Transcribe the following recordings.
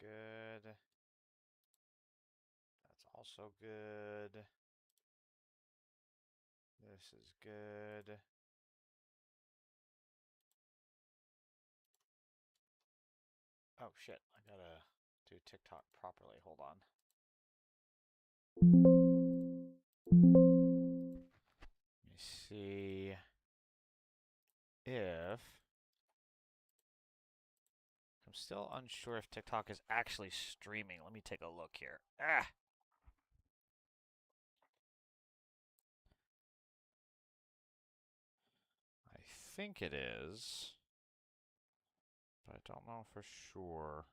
good. That's also good. This is good. Oh shit, I gotta do TikTok properly. Hold on. Let me see if... I'm still unsure if TikTok is actually streaming. Let me take a look here. Ah! I think it is, but I don't know for sure.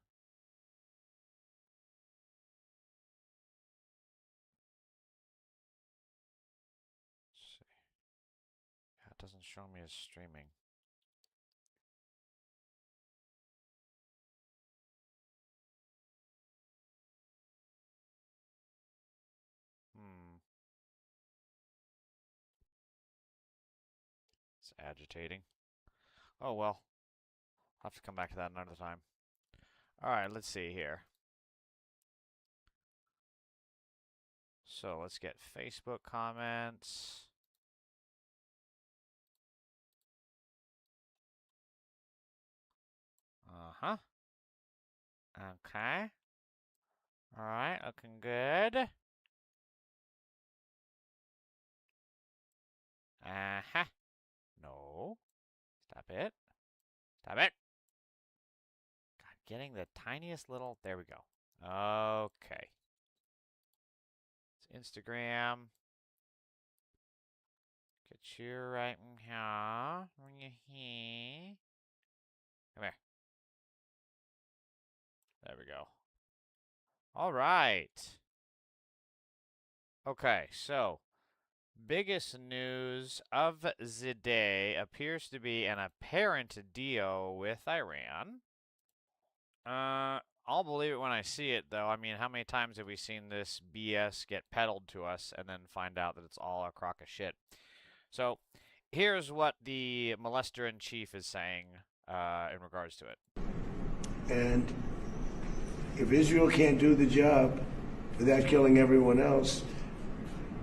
Let's see. Yeah, it doesn't show me as streaming. It's agitating. Oh well. I'll have to come back to that another time. Alright, let's see here. So let's get Facebook comments. Uh-huh. Okay. Alright, looking good. Uh-huh. No. Stop it. Stop it. God, getting the tiniest little... There we go. Okay. It's Instagram. Get you right in here. Bring you here. Come here. There we go. All right. Okay, so biggest news of the day appears to be an apparent deal with Iran. I'll believe it when I see it, though. I mean, how many times have we seen this BS get peddled to us and then find out that it's all a crock of shit? So, here's what the molester-in-chief is saying in regards to it. And if Israel can't do the job without killing everyone else,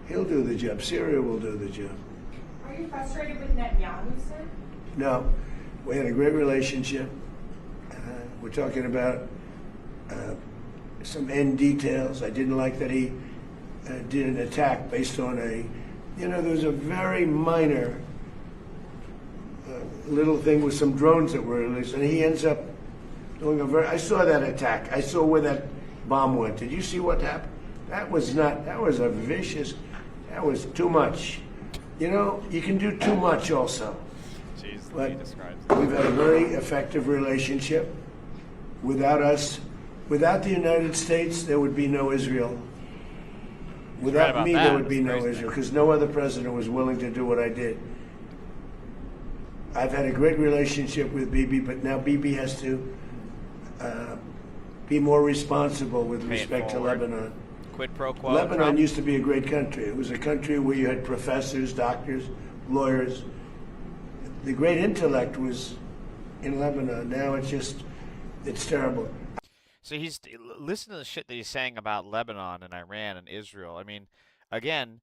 he'll do the job. Syria will do the job. Are you frustrated with Netanyahu, sir? No. We had a great relationship. We're talking about some end details. I didn't like that he did an attack based on there was a very minor little thing with some drones that were released, and he ends up doing I saw that attack. I saw where that bomb went. Did you see what happened? That was a vicious, that was too much. You can do too much also. Jeez, but he describes it. We've had a very effective relationship. Without the United States, there would be no Israel. Without me, there would be no Israel, because no other president was willing to do what I did. I've had a great relationship with Bibi, but now Bibi has to be more responsible with respect to Lebanon. Quid pro quo. Lebanon Trump. used to be a great country. It was a country where you had professors, doctors, lawyers. The great intellect was in Lebanon. Now it's terrible. So listen to the shit that he's saying about Lebanon and Iran and Israel. I mean, again,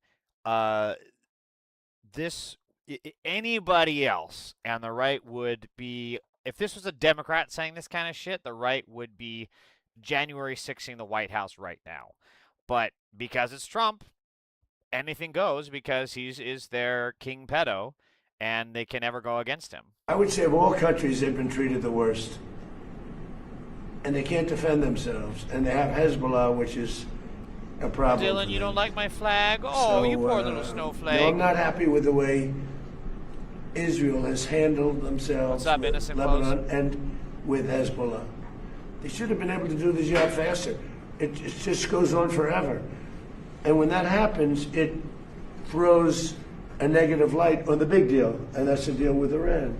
anybody else on the right would be, if this was a Democrat saying this kind of shit, the right would be January 6ing the White House right now. But because it's Trump, anything goes, because he is their king pedo, and they can never go against him. I would say of all countries, they've been treated the worst. And they can't defend themselves. And they have Hezbollah, which is a problem. Dylan, you don't like my flag? Oh, you poor little snowflake. No, I'm not happy with the way Israel has handled themselves. What's up, innocent Lebanon clothes? And with Hezbollah. They should have been able to do the job faster. It just goes on forever. And when that happens, it throws a negative light on the big deal, and that's the deal with Iran.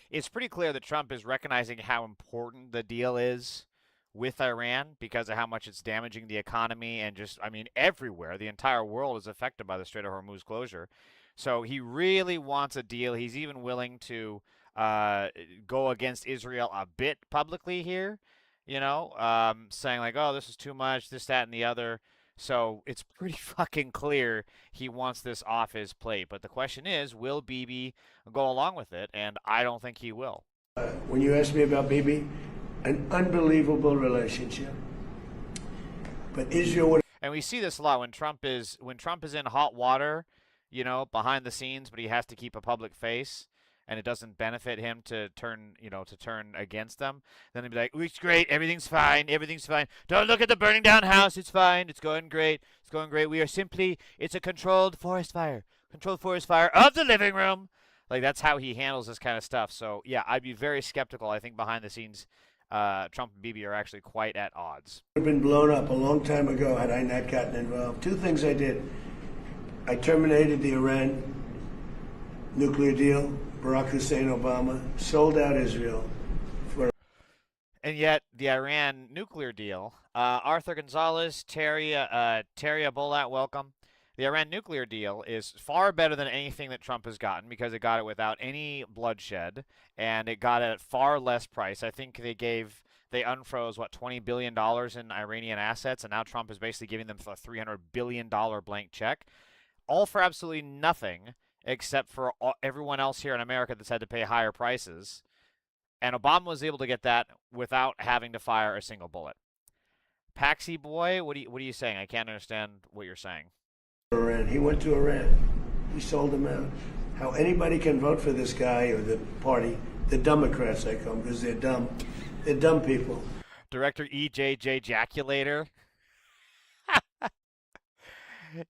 It's pretty clear that Trump is recognizing how important the deal is with Iran because of how much it's damaging the economy and just, I mean, everywhere. The entire world is affected by the Strait of Hormuz closure. So he really wants a deal. He's even willing to go against Israel a bit publicly here, saying like, oh, this is too much, this, that, and the other. So it's pretty fucking clear he wants this off his plate. But the question is, will Bibi go along with it? And I don't think he will. When you asked me about Bibi, an unbelievable relationship. But Israel would. And we see this a lot when Trump is in hot water, behind the scenes, but he has to keep a public face, and it doesn't benefit him to turn against them. Then he'd be like, "It's great, everything's fine, everything's fine. Don't look at the burning down house, it's fine, it's going great, it's going great. It's a controlled forest fire of the living room." Like, that's how he handles this kind of stuff. So yeah, I'd be very skeptical. I think behind the scenes, Trump and Bibi are actually quite at odds. It would have been blown up a long time ago had I not gotten involved. Two things I did. I terminated the Iran nuclear deal. Barack Hussein Obama sold out Israel. And yet, the Iran nuclear deal, Arthur Gonzalez, Terry Abolat, welcome. The Iran nuclear deal is far better than anything that Trump has gotten because it got it without any bloodshed, and it got it at far less price. I think they unfroze, $20 billion in Iranian assets, and now Trump is basically giving them a $300 billion blank check, all for absolutely nothing except for everyone else here in America that's had to pay higher prices. And Obama was able to get that without having to fire a single bullet. Paxi boy, what are you saying? I can't understand what you're saying. Iran. He went to Iran. He sold them out. How anybody can vote for this guy or the party, the Democrats I call them because they're dumb. They're dumb people. Director EJJ Jaculator.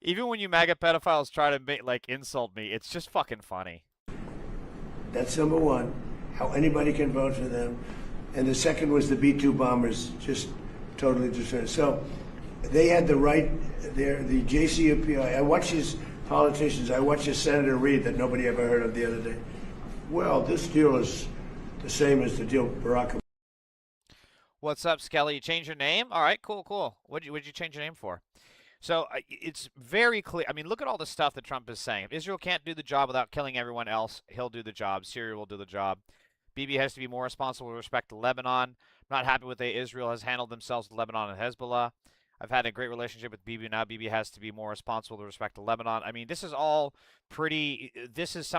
Even when you MAGA pedophiles try to insult me, it's just fucking funny. That's number one. How anybody can vote for them. And the second was the B-2 bombers just totally destroyed. So they had the right, the JCPOA. I watch these politicians. I watched a Senator Reid that nobody ever heard of the other day. Well, this deal is the same as the deal Barack Obama. What's up, Skelly? You changed your name? All right, cool. What'd you change your name for? So it's very clear. I mean, look at all the stuff that Trump is saying. If Israel can't do the job without killing everyone else, he'll do the job. Syria will do the job. Bibi has to be more responsible with respect to Lebanon. I'm not happy with the way Israel has handled themselves with Lebanon and Hezbollah. I've had a great relationship with Bibi. Now Bibi has to be more responsible with respect to Lebanon. I mean, this is some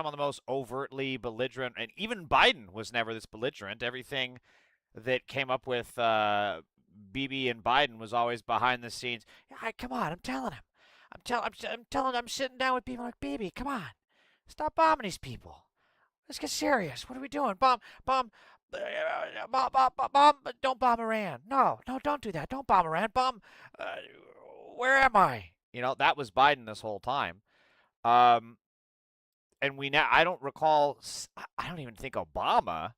of the most overtly belligerent, and even Biden was never this belligerent. Everything that came up with Bibi and Biden was always behind the scenes. Come on, I'm telling him. I'm sitting down with people like, Bibi, come on. Stop bombing these people. Let's get serious. What are we doing? Bomb, don't bomb Iran. No, don't do that. Don't bomb Iran. Where am I? That was Biden this whole time. And I don't even think Obama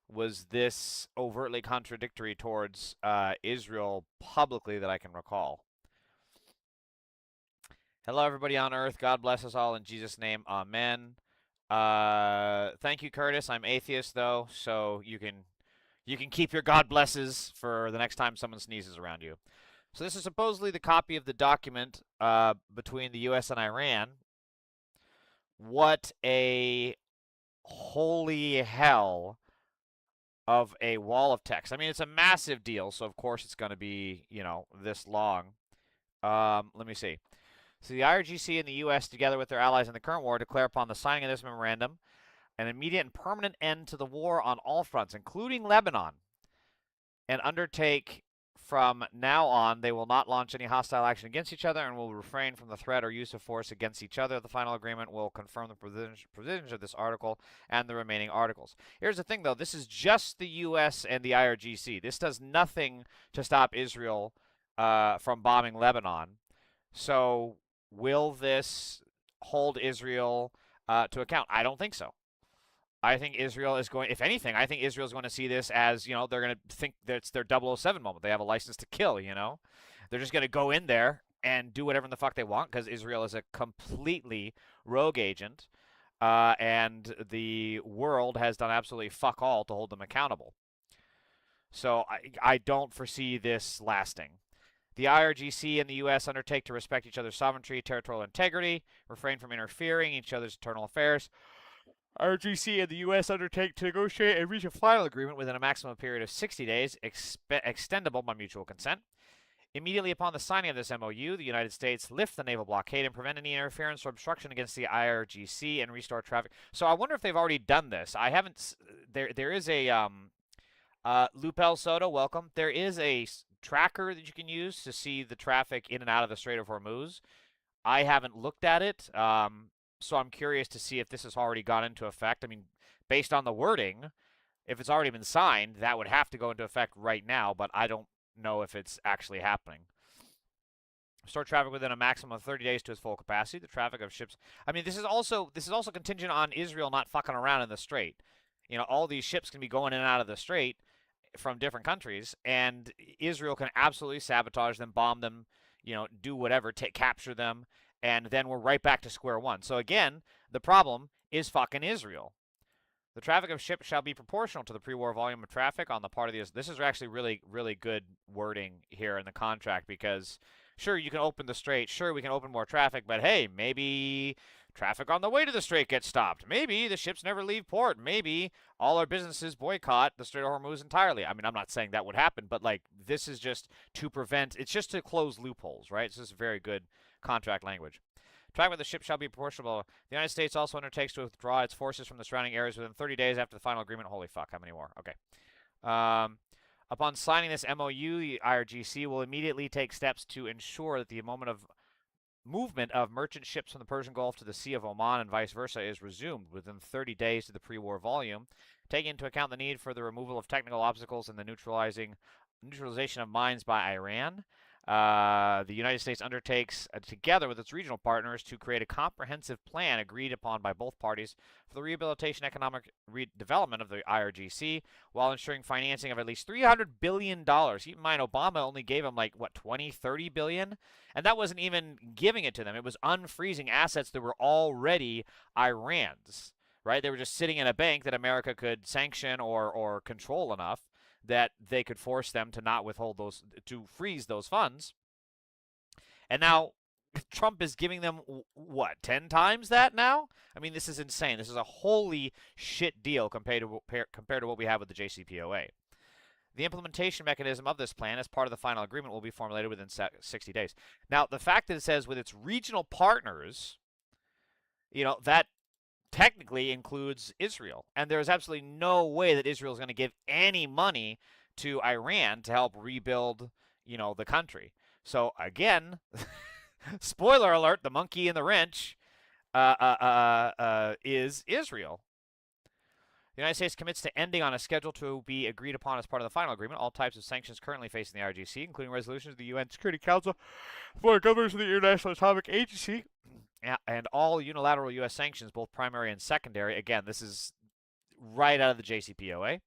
was this overtly contradictory towards Israel publicly that I can recall. Hello, everybody on Earth. God bless us all in Jesus' name. Amen. Thank you, Curtis. I'm atheist, though, so you can keep your God blesses for the next time someone sneezes around you. So this is supposedly the copy of the document between the U.S. and Iran. What a holy hell of a wall of text. I mean, it's a massive deal, so of course it's going to be, this long. Let me see. So the IRGC and the U.S., together with their allies in the current war, declare upon the signing of this memorandum an immediate and permanent end to the war on all fronts, including Lebanon, and undertake from now on they will not launch any hostile action against each other and will refrain from the threat or use of force against each other. The final agreement will confirm the provisions of this article and the remaining articles. Here's the thing, though. This is just the U.S. and the IRGC. This does nothing to stop Israel from bombing Lebanon. So will this hold Israel to account? I don't think so. I think Israel is going, if anything, I think Israel is going to see this as, they're going to think that it's their 007 moment. They have a license to kill, They're just going to go in there and do whatever the fuck they want because Israel is a completely rogue agent, and the world has done absolutely fuck all to hold them accountable. So I don't foresee this lasting. The IRGC and the U.S. undertake to respect each other's sovereignty, territorial integrity, refrain from interfering in each other's internal affairs, RGC and the U.S. undertake to negotiate and reach a final agreement within a maximum period of 60 days, extendable by mutual consent. Immediately upon the signing of this MOU, the United States lift the naval blockade and prevent any interference or obstruction against the IRGC and restore traffic. So I wonder if they've already done this. I haven't. There is a Lupel Soto, welcome. There is a tracker that you can use to see the traffic in and out of the Strait of Hormuz. I haven't looked at it, so I'm curious to see if this has already gone into effect. I mean, based on the wording, if it's already been signed, that would have to go into effect right now, but I don't know if it's actually happening. Restore traffic within a maximum of 30 days to its full capacity. The traffic of ships. I mean, this is also contingent on Israel not fucking around in the Strait. You know, all these ships can be going in and out of the Strait from different countries, and Israel can absolutely sabotage them, bomb them, you know, do whatever, capture them, and then we're right back to square one. So again, the problem is fucking Israel. The traffic of ships shall be proportional to the pre-war volume of traffic on the part of the. This is actually really, really good wording here in the contract, because sure, you can open the strait, sure, we can open more traffic, but hey, maybe traffic on the way to the strait gets stopped. Maybe the ships never leave port. Maybe all our businesses boycott the Strait of Hormuz entirely. I mean, I'm not saying that would happen, but like, this is just to prevent, it's just to close loopholes, right? It's just very good contract language. Traffic with the ship shall be proportional. The United States also undertakes to withdraw its forces from the surrounding areas within 30 days after the final agreement. Holy fuck, how many more? Okay. Upon signing this MOU, the IRGC will immediately take steps to ensure that the movement of merchant ships from the Persian Gulf to the Sea of Oman and vice versa is resumed within 30 days of the pre-war volume, taking into account the need for the removal of technical obstacles and the neutralization of mines by Iran. The United States undertakes, together with its regional partners, to create a comprehensive plan agreed upon by both parties for the rehabilitation and economic development of the IRGC, while ensuring financing of at least $300 billion. Keep in mind, Obama only gave them like, what, 20, 30 billion? And that wasn't even giving it to them. It was unfreezing assets that were already Iran's, right? They were just sitting in a bank that America could sanction or control enough that they could force them to not withhold those, to freeze those funds. And now Trump is giving them, what, 10 times that now? I mean, this is insane. This is a holy shit deal compared to what we have with the JCPOA. The implementation mechanism of this plan as part of the final agreement will be formulated within 60 days. Now, the fact that it says with its regional partners, you know, that technically includes Israel. And there is absolutely no way that Israel is going to give any money to Iran to help rebuild, you know, the country. So again, spoiler alert, the monkey in the wrench is Israel. The United States commits to ending on a schedule to be agreed upon as part of the final agreement all types of sanctions currently facing the IRGC, including resolutions of the UN Security Council, for governors of the International Atomic Agency, and all unilateral U.S. sanctions, both primary and secondary. Again, this is right out of the JCPOA.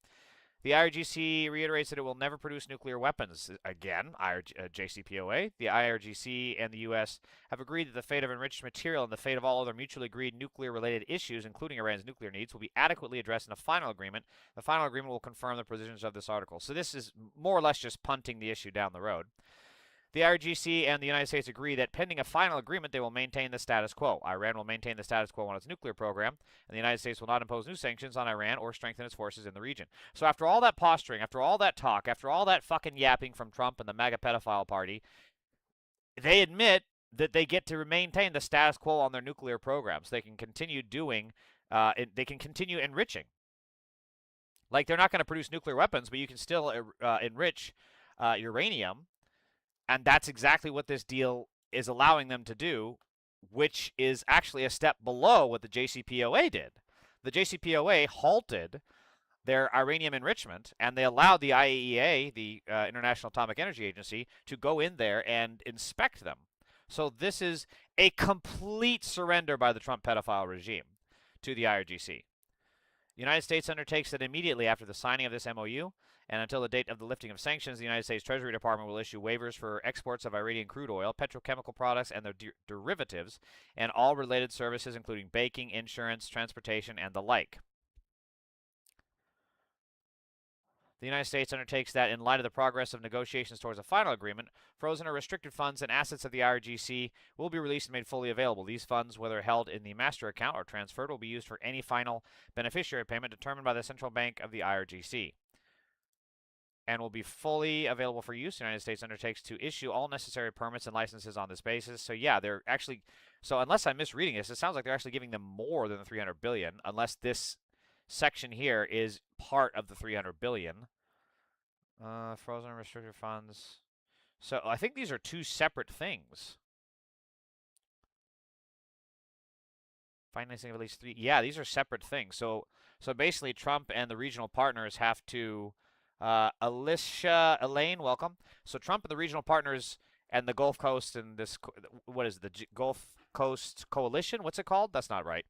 The IRGC reiterates that it will never produce nuclear weapons. Again, JCPOA. The IRGC and the U.S. have agreed that the fate of enriched material and the fate of all other mutually agreed nuclear-related issues, including Iran's nuclear needs, will be adequately addressed in a final agreement. The final agreement will confirm the provisions of this article. So this is more or less just punting the issue down the road. The IRGC and the United States agree that pending a final agreement, they will maintain the status quo. Iran will maintain the status quo on its nuclear program, and the United States will not impose new sanctions on Iran or strengthen its forces in the region. So after all that posturing, after all that talk, after all that fucking yapping from Trump and the MAGA pedophile party, they admit that they get to maintain the status quo on their nuclear programs. They can continue doing, they can continue enriching. Like, they're not going to produce nuclear weapons, but you can still enrich uranium. And that's exactly what this deal is allowing them to do, which is actually a step below what the JCPOA did. The JCPOA halted their uranium enrichment, and they allowed the IAEA, the International Atomic Energy Agency, to go in there and inspect them. So this is a complete surrender by the Trump pedophile regime to the IRGC. The United States undertakes that immediately after the signing of this MOU, and until the date of the lifting of sanctions, the United States Treasury Department will issue waivers for exports of Iranian crude oil, petrochemical products, and their derivatives, and all related services, including banking, insurance, transportation, and the like. The United States undertakes that in light of the progress of negotiations towards a final agreement, frozen or restricted funds and assets of the IRGC will be released and made fully available. These funds, whether held in the master account or transferred, will be used for any final beneficiary payment determined by the central bank of the IRGC and will be fully available for use. The United States undertakes to issue all necessary permits and licenses on this basis. So yeah, they're actually, so unless I'm misreading this, it sounds like they're actually giving them more than the 300 billion, unless this section here is part of the 300 billion. Frozen and restricted funds. So I think these are two separate things. Financing of at least 3. Yeah, these are separate things. So basically Trump and the regional partners have to Elaine, welcome. So Trump and the regional partners and the Gulf Coast and this, what is it, the Gulf Coast Coalition? What's it called? That's not right.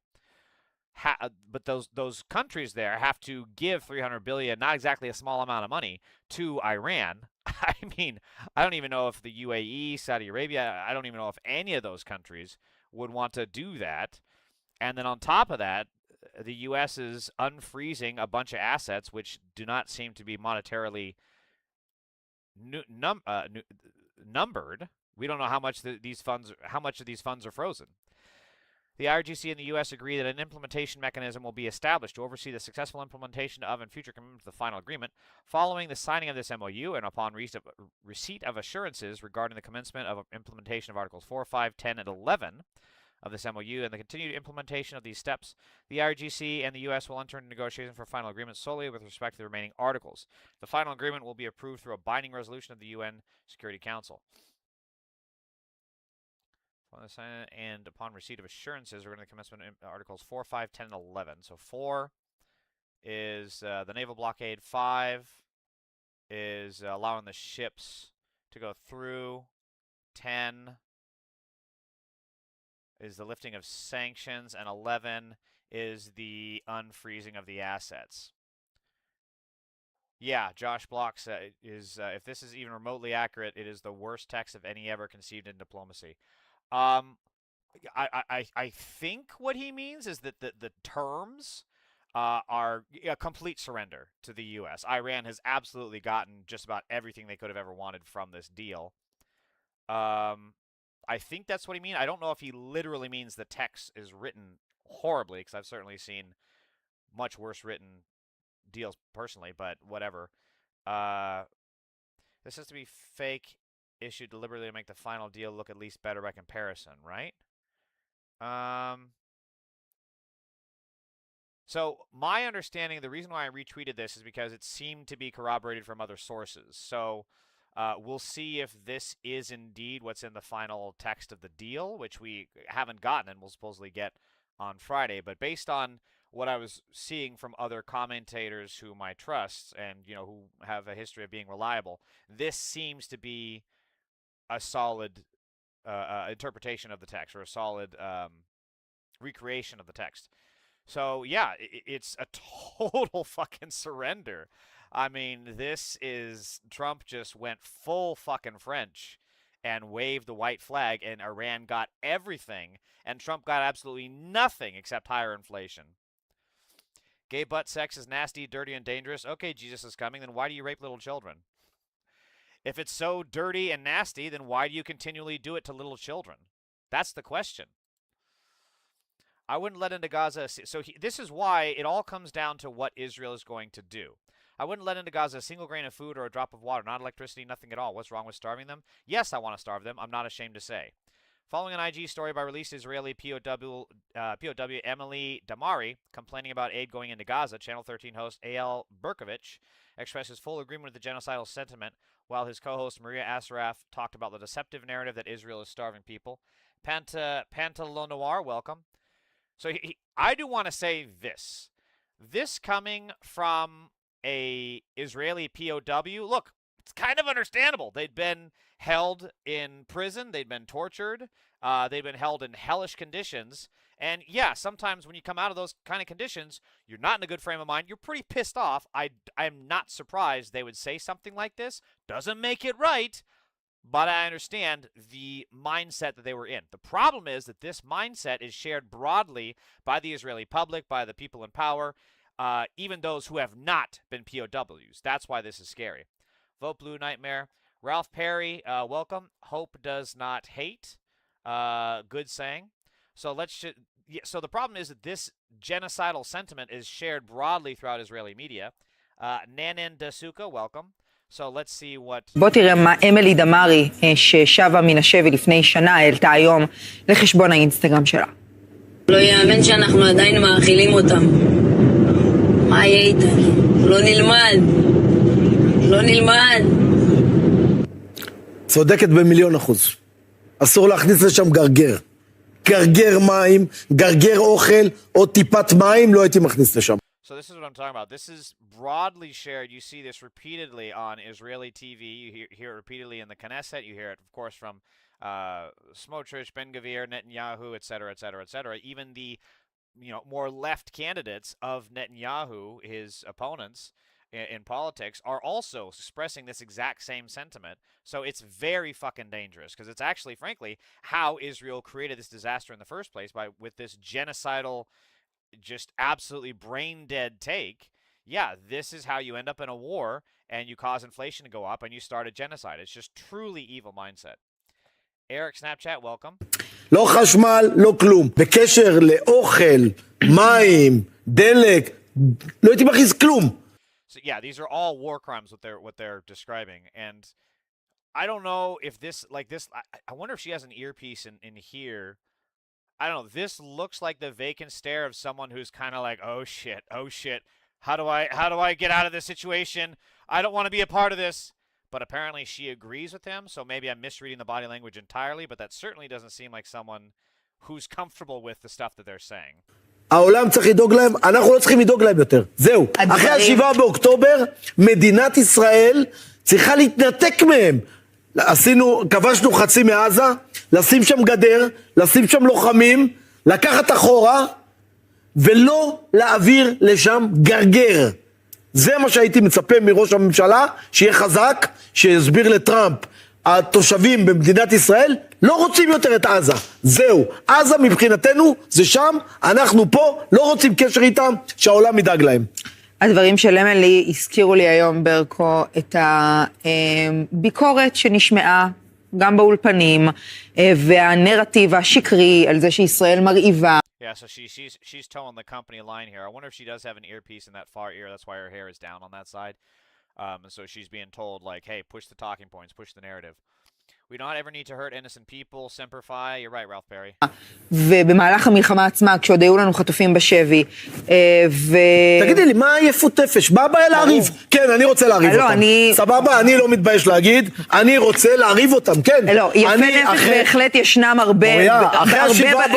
But those countries there have to give 300 billion, not exactly a small amount of money, to Iran. I mean, I don't even know if the UAE, Saudi Arabia, I don't even know if any of those countries would want to do that. And then on top of that, the U.S. is unfreezing a bunch of assets which do not seem to be monetarily numbered. We don't know how much of these funds are frozen. The IRGC and the U.S. agree that an implementation mechanism will be established to oversee the successful implementation of and future commitment to the final agreement. Following the signing of this MOU and upon receipt of assurances regarding the commencement of implementation of Articles 4, 5, 10, and 11 of this MOU and the continued implementation of these steps, the IRGC and the U.S. will enter into negotiations for final agreement solely with respect to the remaining articles. The final agreement will be approved through a binding resolution of the UN Security Council. And upon receipt of assurances regarding the commencement of Articles 4, 5, 10, and 11. So 4 is the naval blockade. 5 is allowing the ships to go through. 10 is the lifting of sanctions. And 11 is the unfreezing of the assets. Yeah, Josh Blocks if this is even remotely accurate, it is the worst text of any ever conceived in diplomacy. I think what he means is that the terms are a complete surrender to the U.S. Iran has absolutely gotten just about everything they could have ever wanted from this deal. I think that's what he means. I don't know if he literally means the text is written horribly, because I've certainly seen much worse written deals personally, but whatever. This has to be fake, issued deliberately to make the final deal look at least better by comparison, right? So my understanding, the reason why I retweeted this is because it seemed to be corroborated from other sources. So we'll see if this is indeed what's in the final text of the deal, which we haven't gotten and we'll supposedly get on Friday. But based on what I was seeing from other commentators whom I trust and, you know, who have a history of being reliable, this seems to be a solid interpretation of the text, or a solid recreation of the text. So yeah, it's a total fucking surrender. I mean, this is, Trump just went full fucking French and waved the white flag, and Iran got everything, and Trump got absolutely nothing except higher inflation. Gay butt sex is nasty, dirty, and dangerous. Okay, Jesus is coming, then why do you rape little children? If it's so dirty and nasty, then why do you continually do it to little children? That's the question. I wouldn't let into Gaza. So this is why it all comes down to what Israel is going to do. I wouldn't let into Gaza a single grain of food or a drop of water, not electricity, nothing at all. What's wrong with starving them? Yes, I want to starve them. I'm not ashamed to say. Following an IG story by released Israeli POW Emily Damari complaining about aid going into Gaza, Channel 13 host Eyal Berkovich expressed his full agreement with the genocidal sentiment, while his co-host Maria Asaraf talked about the deceptive narrative that Israel is starving people. Pantalon-Noir, welcome. So I do want to say this. This coming from a Israeli POW, look, it's kind of understandable. They'd been held in prison. They'd been tortured. They'd been held in hellish conditions. And yeah, sometimes when you come out of those kind of conditions, you're not in a good frame of mind. You're pretty pissed off. I'm not surprised they would say something like this. Doesn't make it right, but I understand the mindset that they were in. The problem is that this mindset is shared broadly by the Israeli public, by the people in power. even those who have not been POWs. That's why this is scary. Vote Blue Nightmare. Ralph Perry, welcome. Hope does not hate. Good saying. So so the problem is that this genocidal sentiment is shared broadly throughout Israeli media. Nanen Dasuka, welcome. So let's see what... בוא תראה מה אמילי דמארי, ששבה מן השבי לפני שנה, העלתה היום לחשבון האינסטגרם שלה. לא יאמן שאנחנו עדיין מאכילים אותם. מה יהיה איתנו? לא נלמד. לא נלמד. צודקת ב1,000,000%. אסור להכניס לשם גרגר. גרגר מים, גרגר אוכל, או טיפת מים, לא הייתי מכניס לשם. So this is what I'm talking about. This is broadly shared. You see this repeatedly on Israeli TV. You hear it repeatedly in the Knesset. You hear it, of course, from Smotrich, Ben-Gvir, Netanyahu, et cetera, et cetera, et cetera. Even the more left candidates of Netanyahu, his opponents in politics, are also expressing this exact same sentiment. So it's very fucking dangerous because it's actually, frankly, how Israel created this disaster in the first place with this genocidal, just absolutely brain dead take. Yeah, this is how you end up in a war and you cause inflation to go up and you start a genocide. It's just truly evil mindset. Eric Snapchat, welcome. לא חשמל, לא כלום. בקשר לאוכל, מים, דלק, לא הייתי מכניס כלום. So yeah, these are all war crimes what they're describing, and I don't know if this I wonder if she has an earpiece in here. I don't know. This looks like the vacant stare of someone who's kind of like, oh shit, how do I get out of this situation? I don't want to be a part of this. But apparently she agrees with him, so maybe I'm misreading the body language entirely, but that certainly doesn't seem like someone who's comfortable with the stuff that they're saying. העולם צריך לדאוג להם, אנחנו לא צריכים לדאוג להם יותר. זהו. אחרי ה7 באוקטובר, מדינת ישראל צריכה להתנתק מהם. כבשנו חצי מעזה, לשים שם גדר, לשים שם לוחמים, לקחת אחורה, ולא להעביר לשם גרגר. זה מה שהייתי מצפה מראש הממשלה, שיהיה חזק, שיסביר לטראמפ, התושבים במדינת ישראל לא רוצים יותר את עזה. זהו, עזה מבחינתנו זה שם, אנחנו פה לא רוצים קשר איתם, שהעולם ידאג להם. הדברים של אמילי הזכירו לי היום ברקו את הביקורת שנשמעה גם באולפנים, והנרטיב השקרי על זה שישראל מרעיבה. Yeah, so she's towing the company line here. I wonder if she does have an earpiece in that far ear. That's why her hair is down on that side. And so she's being told, like, hey, push the talking points, push the narrative. We don't ever need to hurt innocent people. Semper Fi. You're right, Ralph Perry. ובמהלך המלחמה עצמה, כשעוד היו לנו חטופים בשבי, תגידי לי, מה עייפות נפש? מה הבעיה להריב? כן, אני רוצה להריב אותם. סבבה, אני לא מתבייש להגיד, אני רוצה להריב אותם, כן. לא, יפה נפש בהחלט ישנם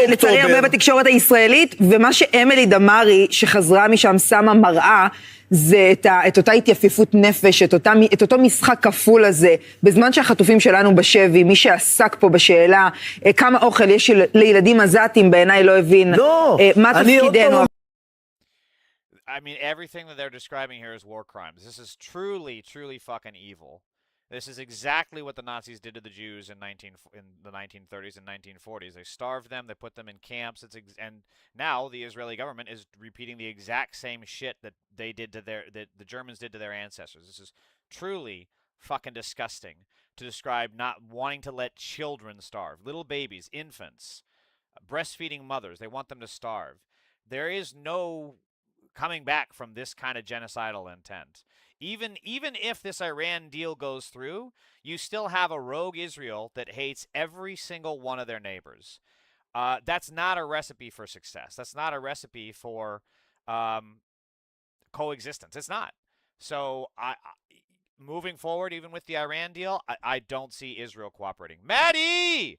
לצערי הרבה בתקשורת הישראלית, ומה שאמילי דמארי, שחזרה משם, שמה מראה, זה את אותה התייפיפות נפש, את אותו משחק כפול הזה, בזמן שהחטופים שלנו בשבי, מי שעסק פה בשאלה, כמה אוכל יש לילדים עזתים, בעיניי לא הבין מה תפקידנו. I mean, everything that they're describing here is war crimes. This is truly, truly fucking evil. This is exactly what the Nazis did to the Jews in the 1930s and 1940s. They starved them, they put them in camps, and now the Israeli government is repeating the exact same shit that they did that the Germans did to their ancestors. This is truly fucking disgusting to describe not wanting to let children starve, little babies, infants, breastfeeding mothers. They want them to starve. There is no coming back from this kind of genocidal intent. Even if this Iran deal goes through, you still have a rogue Israel that hates every single one of their neighbors. That's not a recipe for success. That's not a recipe for coexistence. It's not. So moving forward, even with the Iran deal, I don't see Israel cooperating. Maddie,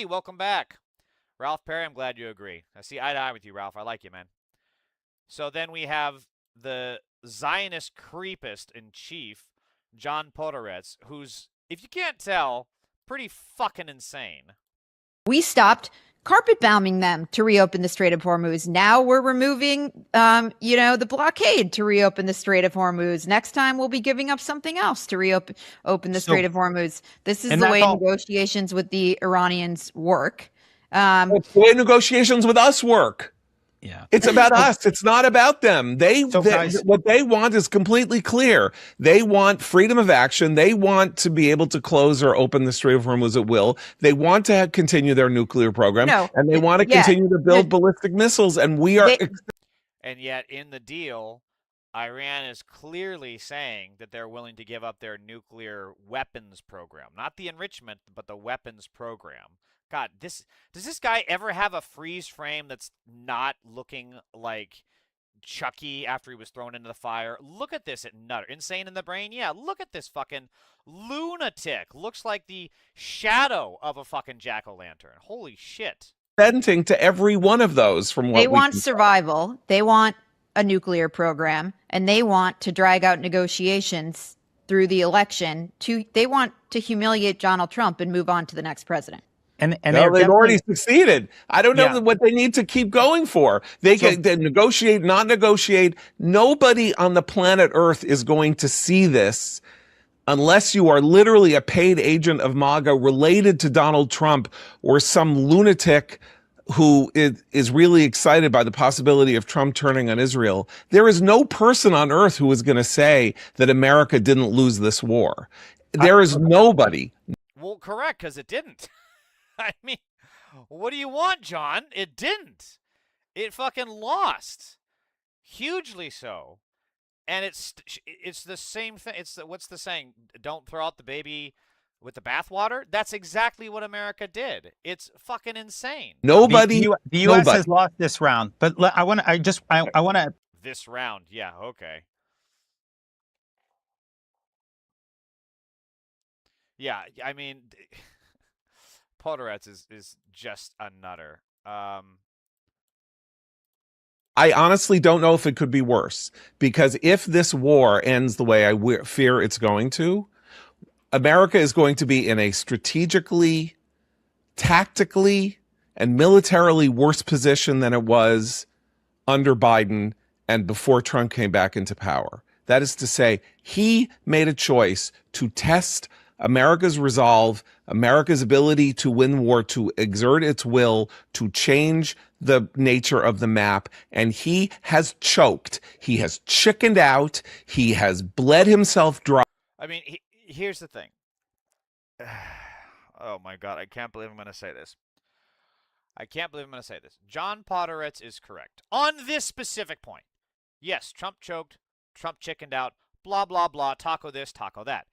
welcome back. Ralph Perry, I'm glad you agree. I see eye to eye with you, Ralph. I like you, man. So then we have the Zionist creepist in chief, John Podhoretz, who's, if you can't tell, pretty fucking insane. We stopped carpet bombing them to reopen the Strait of Hormuz. Now we're removing, the blockade to reopen the Strait of Hormuz. Next time we'll be giving up something else to reopen the Strait of Hormuz. This is the way negotiations with the Iranians work. It's the way negotiations with us work. Yeah. It's about us. It's not about them. Guys, What they want is completely clear. They want freedom of action. They want to be able to close or open the Strait of Hormuz at will. They want to continue their nuclear program, and they want to continue to build ballistic missiles. And we are. And yet, in the deal, Iran is clearly saying that they're willing to give up their nuclear weapons program, not the enrichment, but the weapons program. God, does this guy ever have a freeze frame that's not looking like Chucky after he was thrown into the fire? Look at this nutter. Insane in the brain? Yeah, look at this fucking lunatic. Looks like the shadow of a fucking jack-o'-lantern. Holy shit. Venting to every one of those from what They we want can survival. They want a nuclear program, and they want to drag out negotiations through the election. They want to humiliate Donald Trump and move on to the next president. And they've already succeeded. I don't know what they need to keep going for. They negotiate, not negotiate. Nobody on the planet Earth is going to see this unless you are literally a paid agent of MAGA related to Donald Trump or some lunatic who is really excited by the possibility of Trump turning on Israel. There is no person on earth who is going to say that America didn't lose this war. There is nobody. Well, correct, because it didn't. I mean, what do you want, John? It didn't. It fucking lost. Hugely so. And it's the same thing. What's the saying? Don't throw out the baby with the bathwater? That's exactly what America did. It's fucking insane. Nobody. The U.S. has lost this round, but I want to. This round, yeah, okay. Yeah, I mean, Podorets is just a nutter. I honestly don't know if it could be worse, because if this war ends the way I fear it's going to, America is going to be in a strategically, tactically, and militarily worse position than it was under Biden and before Trump came back into power. That is to say, he made a choice to test America's resolve, America's ability to win war, to exert its will, to change the nature of the map, and he has choked. He has chickened out. He has bled himself dry. I mean, here's the thing. Oh my God, I can't believe I'm going to say this. John Podhoretz is correct on this specific point. Yes, Trump choked, Trump chickened out, blah, blah, blah, taco this, taco that.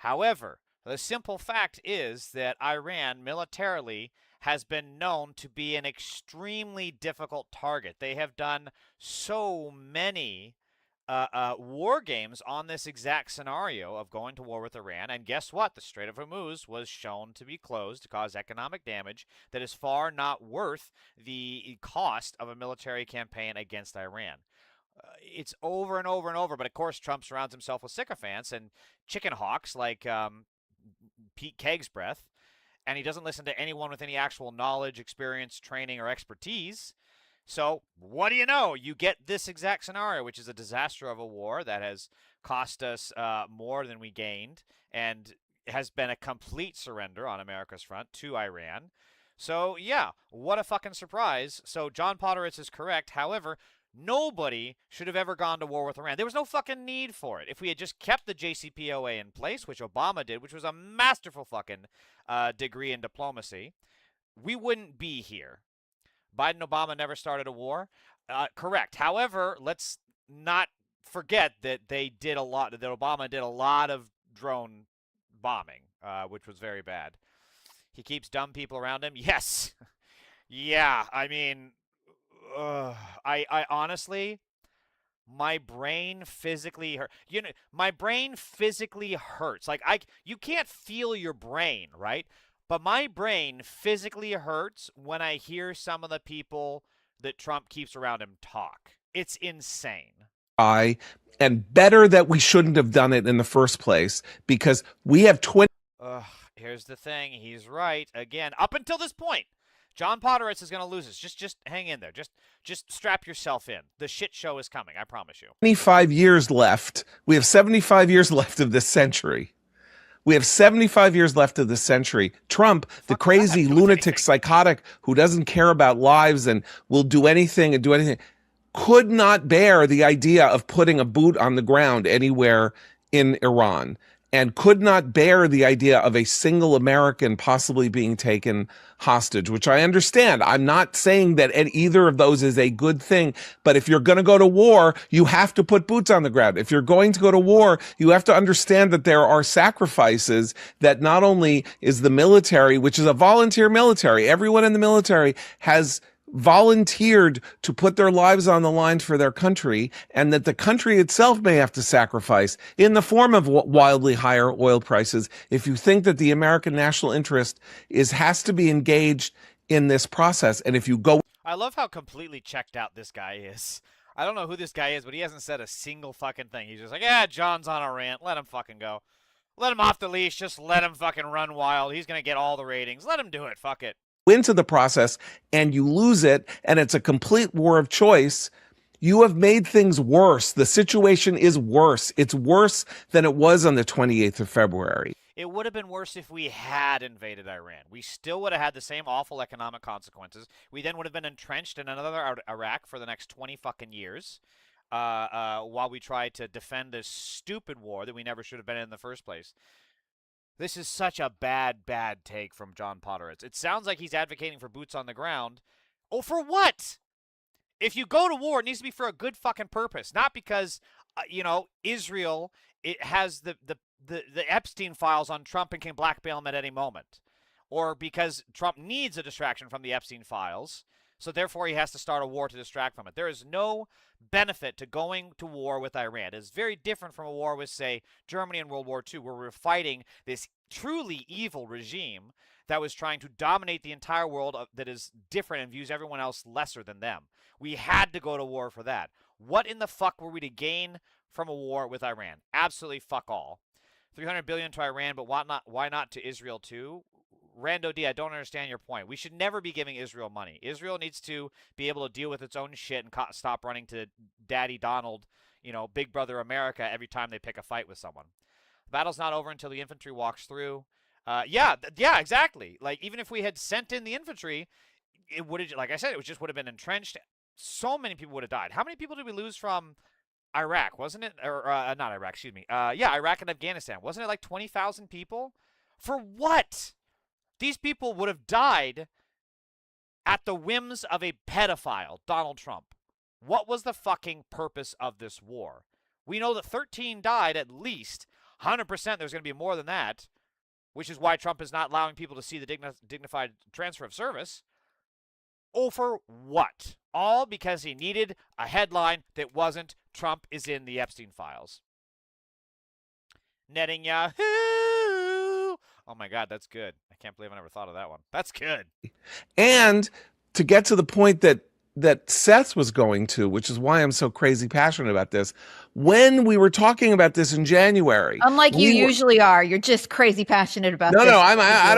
However, the simple fact is that Iran militarily has been known to be an extremely difficult target. They have done so many war games on this exact scenario of going to war with Iran. And guess what? The Strait of Hormuz was shown to be closed to cause economic damage that is far not worth the cost of a military campaign against Iran. It's over and over and over. But of course, Trump surrounds himself with sycophants and chicken hawks like Pete Kegsbreath. And he doesn't listen to anyone with any actual knowledge, experience, training, or expertise. So what do you know? You get this exact scenario, which is a disaster of a war that has cost us more than we gained and has been a complete surrender on America's front to Iran. So, yeah, what a fucking surprise. So John Podhoretz is correct. However, nobody should have ever gone to war with Iran. There was no fucking need for it. If we had just kept the JCPOA in place, which Obama did, which was a masterful fucking degree in diplomacy, we wouldn't be here. Biden and Obama never started a war. Correct. However, let's not forget that that Obama did a lot of drone bombing, which was very bad. He keeps dumb people around him. Yes. Yeah, I mean, I honestly, my brain physically hurts. You know, my brain physically hurts. Like, you can't feel your brain, right? But my brain physically hurts when I hear some of the people that Trump keeps around him talk. It's insane. And better that we shouldn't have done it in the first place, because we have 20. Here's the thing. He's right. Again, up until this point, John Podhoretz is going to lose this. Just hang in there. Just strap yourself in. The shit show is coming. I promise you. 75 years left. We have 75 years left of this century. We have 75 years left of this century. Trump, the crazy lunatic psychotic who doesn't care about lives and will do anything and do anything, could not bear the idea of putting a boot on the ground anywhere in Iran, and could not bear the idea of a single American possibly being taken hostage, which I understand. I'm not saying that either of those is a good thing, but if you're going to go to war, you have to put boots on the ground. If you're going to go to war, you have to understand that there are sacrifices that not only is the military, which is a volunteer military, everyone in the military has volunteered to put their lives on the line for their country, and that the country itself may have to sacrifice in the form of wildly higher oil prices. If you think that the American national interest has to be engaged in this process, and if you go... I love how completely checked out this guy is. I don't know who this guy is, but he hasn't said a single fucking thing. He's just like, yeah, John's on a rant. Let him fucking go. Let him off the leash. Just let him fucking run wild. He's going to get all the ratings. Let him do it. Fuck it. Into the process and you lose it, and it's a complete war of choice, you have made things worse. The situation is worse. It's worse than it was on the 28th of February. It would have been worse if we had invaded Iran. We still would have had the same awful economic consequences. We then would have been entrenched in another Iraq for the next 20 fucking years while we tried to defend this stupid war that we never should have been in the first place. This is such a bad, bad take from John Podhoretz. It sounds like he's advocating for boots on the ground. Oh, for what? If you go to war, it needs to be for a good fucking purpose, not because, Israel it has the Epstein files on Trump and can blackmail him at any moment, or because Trump needs a distraction from the Epstein files, so therefore he has to start a war to distract from it. There is no benefit to going to war with Iran. It's very different from a war with, say, Germany in World War II, where we're fighting this truly evil regime that was trying to dominate the entire world that is different and views everyone else lesser than them. We had to go to war for that. What in the fuck were we to gain from a war with Iran? Absolutely fuck all. $300 billion to Iran, but why not to Israel too? Rando D, I don't understand your point. We should never be giving Israel money. Israel needs to be able to deal with its own shit and stop running to Daddy Donald, Big Brother America every time they pick a fight with someone. The battle's not over until the infantry walks through. Yeah, exactly. Like, even if we had sent in the infantry, it would have, like I said, it just would have been entrenched. So many people would have died. How many people did we lose from Iraq? Wasn't it? Or not Iraq, excuse me. Iraq and Afghanistan. Wasn't it like 20,000 people? For what? These people would have died at the whims of a pedophile, Donald Trump. What was the fucking purpose of this war? We know that 13 died at least. 100% there's going to be more than that, which is why Trump is not allowing people to see the dignified transfer of service. Oh, for what? All because he needed a headline that wasn't Trump is in the Epstein files. Netanyahu. Oh my God, that's good. I can't believe I never thought of that one. That's good. And to get to the point that Seth was going to, which is why I'm so crazy passionate about this, when we were talking about this in January. Unlike you usually are, you're just crazy passionate about this. No, I'm out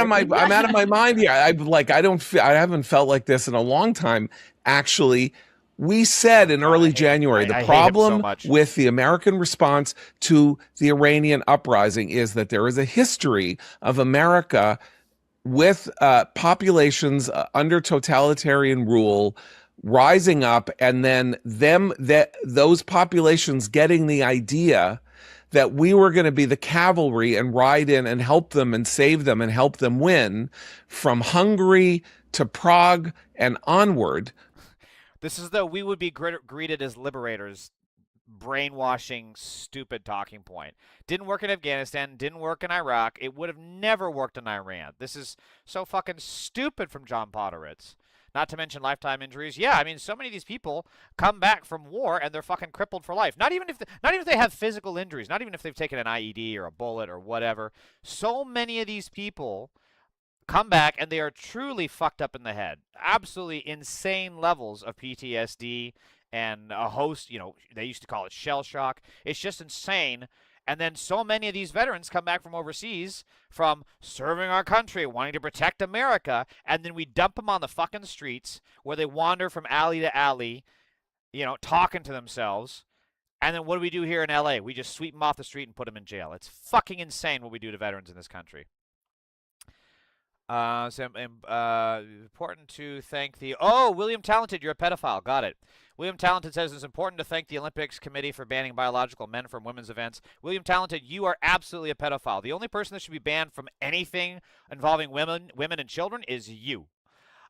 of my mind here. I haven't felt like this in a long time. Actually, we said in early January, the problem with the American response to the Iranian uprising is that there is a history of America with populations under totalitarian rule rising up, and then those populations getting the idea that we were going to be the cavalry and ride in and help them and save them and help them win from Hungary to Prague and onward. This is the we would be greeted as liberators, brainwashing, stupid talking point. Didn't work in Afghanistan, didn't work in Iraq. It would have never worked in Iran. This is so fucking stupid from John Podhoretz. Not to mention lifetime injuries. Yeah, I mean, so many of these people come back from war and they're fucking crippled for life. Not even if they have physical injuries. Not even if they've taken an IED or a bullet or whatever. So many of these people come back and they are truly fucked up in the head. Absolutely insane levels of PTSD and a host, they used to call it shell shock. It's just insane. And then so many of these veterans come back from overseas from serving our country, wanting to protect America, and then we dump them on the fucking streets where they wander from alley to alley, talking to themselves. And then what do we do here in LA? We just sweep them off the street and put them in jail. It's fucking insane what we do to veterans in this country. Important to thank the... Oh, William Talented, you're a pedophile. Got it. William Talented says it's important to thank the Olympics Committee for banning biological men from women's events. William Talented, you are absolutely a pedophile. The only person that should be banned from anything involving women and children is you.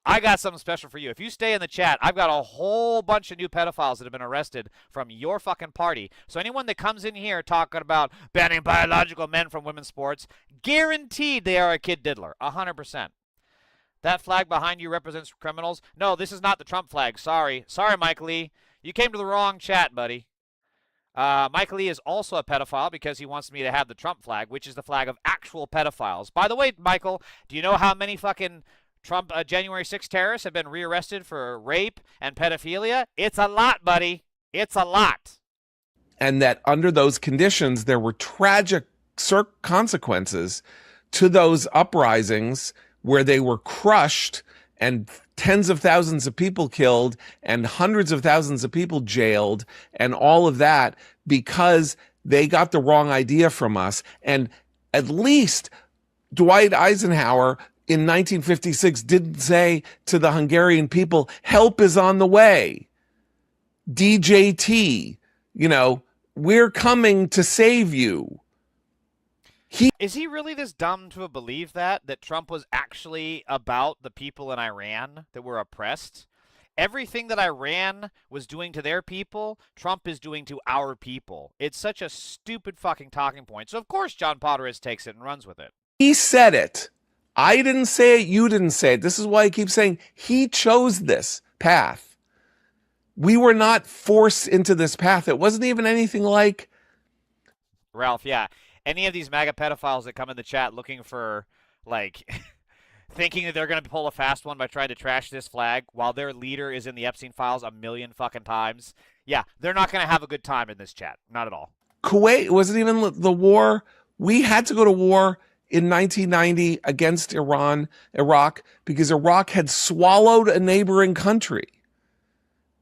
I got something special for you. If you stay in the chat, I've got a whole bunch of new pedophiles that have been arrested from your fucking party. So anyone that comes in here talking about banning biological men from women's sports, guaranteed they are a kid diddler. 100%. That flag behind you represents criminals. No, this is not the Trump flag. Sorry. Sorry, Mike Lee. You came to the wrong chat, buddy. Mike Lee is also a pedophile because he wants me to have the Trump flag, which is the flag of actual pedophiles. By the way, Michael, do you know how many fucking Trump January 6 terrorists have been rearrested for rape and pedophilia? It's a lot, buddy. It's a lot. And that under those conditions, there were tragic consequences to those uprisings where they were crushed and tens of thousands of people killed and hundreds of thousands of people jailed and all of that because they got the wrong idea from us. And at least Dwight Eisenhower in 1956 didn't say to the Hungarian people, help is on the way. DJT, we're coming to save you. Is he really this dumb to have believed that Trump was actually about the people in Iran that were oppressed? Everything that Iran was doing to their people, Trump is doing to our people. It's such a stupid fucking talking point. So of course John Podderis takes it and runs with it. He said it. I didn't say it. You didn't say it. This is why I keep saying he chose this path. We were not forced into this path. It wasn't even anything like... Ralph, yeah. Any of these MAGA pedophiles that come in the chat looking for, thinking that they're going to pull a fast one by trying to trash this flag while their leader is in the Epstein files a million fucking times, yeah, they're not going to have a good time in this chat. Not at all. Kuwait wasn't even the war. We had to go to war in 1990 against Iraq, because Iraq had swallowed a neighboring country.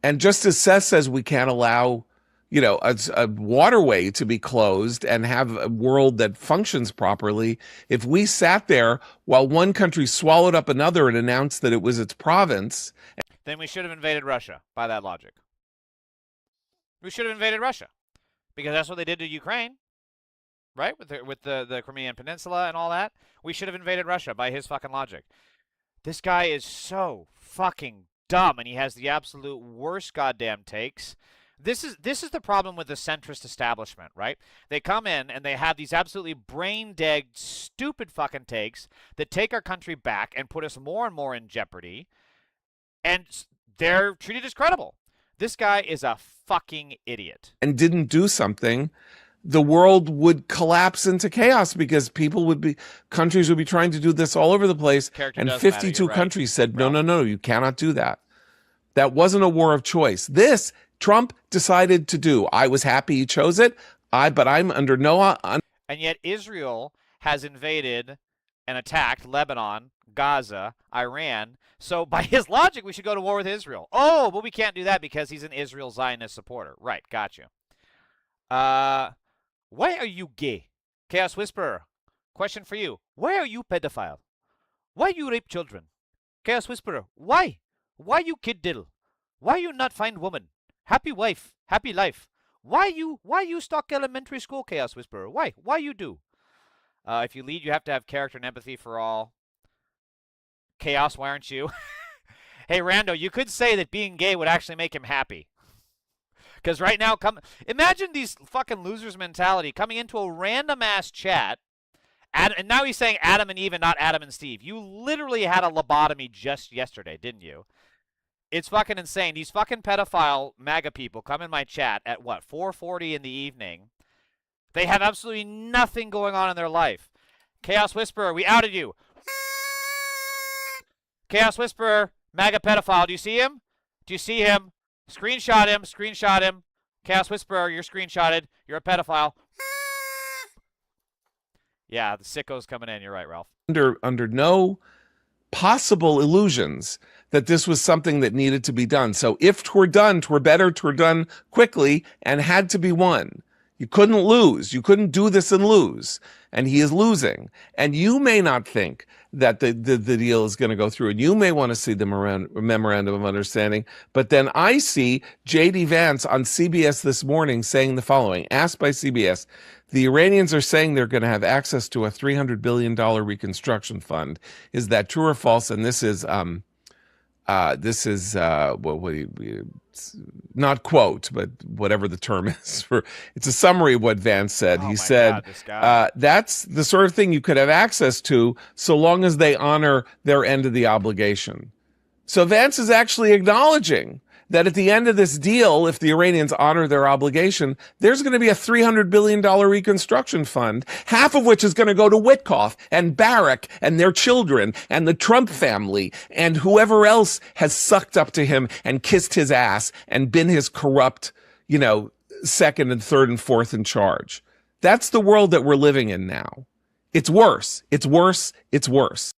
And just as Seth says we can't allow, a waterway to be closed and have a world that functions properly, if we sat there while one country swallowed up another and announced that it was its province... Then we should have invaded Russia, by that logic. We should have invaded Russia, because that's what they did to Ukraine. Right? With the Crimean Peninsula and all that. We should have invaded Russia by his fucking logic. This guy is so fucking dumb, and he has the absolute worst goddamn takes. This is the problem with the centrist establishment, right? They come in and they have these absolutely brain-dead, stupid fucking takes that take our country back and put us more and more in jeopardy, and they're treated as credible. This guy is a fucking idiot. And didn't do something, the world would collapse into chaos because countries would be trying to do this all over the place. And 52 countries said, no, you cannot do that. That wasn't a war of choice. This, Trump decided to do. I was happy he chose it, but I'm under no... And yet Israel has invaded and attacked Lebanon, Gaza, Iran. So by his logic, we should go to war with Israel. Oh, but we can't do that because he's an Israel Zionist supporter. Right, got you. Why are you gay? Chaos Whisperer, question for you. Why are you pedophile? Why you rape children? Chaos Whisperer, why? Why you kid diddle? Why you not find woman? Happy wife, happy life. Why you stalk elementary school, Chaos Whisperer? Why? Why you do? If you lead, you have to have character and empathy for all. Chaos, why aren't you? Hey, Rando, you could say that being gay would actually make him happy. Because right now, imagine these fucking losers' mentality coming into a random-ass chat, and now he's saying Adam and Eve and not Adam and Steve. You literally had a lobotomy just yesterday, didn't you? It's fucking insane. These fucking pedophile MAGA people come in my chat at, 4:40 in the evening. They have absolutely nothing going on in their life. Chaos Whisperer, we outed you. Chaos Whisperer, MAGA pedophile, do you see him? Do you see him? Screenshot him. Screenshot him. Chaos Whisperer, you're screenshotted. You're a pedophile. Yeah, the sicko's coming in. You're right, Ralph. Under no possible illusions that this was something that needed to be done. So if 'twere done, 'twere better, 'twere done quickly and had to be won. You couldn't lose. You couldn't do this and lose. And he is losing. And you may not think that the deal is going to go through, and you may want to see the memorandum of understanding. But then I see J.D. Vance on CBS this morning saying the following, asked by CBS, the Iranians are saying they're going to have access to a $300 billion reconstruction fund. Is that true or false? And this is not quote, but whatever the term is for. It's a summary of what Vance said. He said, that's the sort of thing you could have access to so long as they honor their end of the obligation. So Vance is actually acknowledging that at the end of this deal, if the Iranians honor their obligation, there's going to be a $300 billion reconstruction fund, half of which is going to go to Witkoff and Barrack and their children and the Trump family and whoever else has sucked up to him and kissed his ass and been his corrupt, second and third and fourth in charge. That's the world that we're living in now. It's worse. It's worse. It's worse.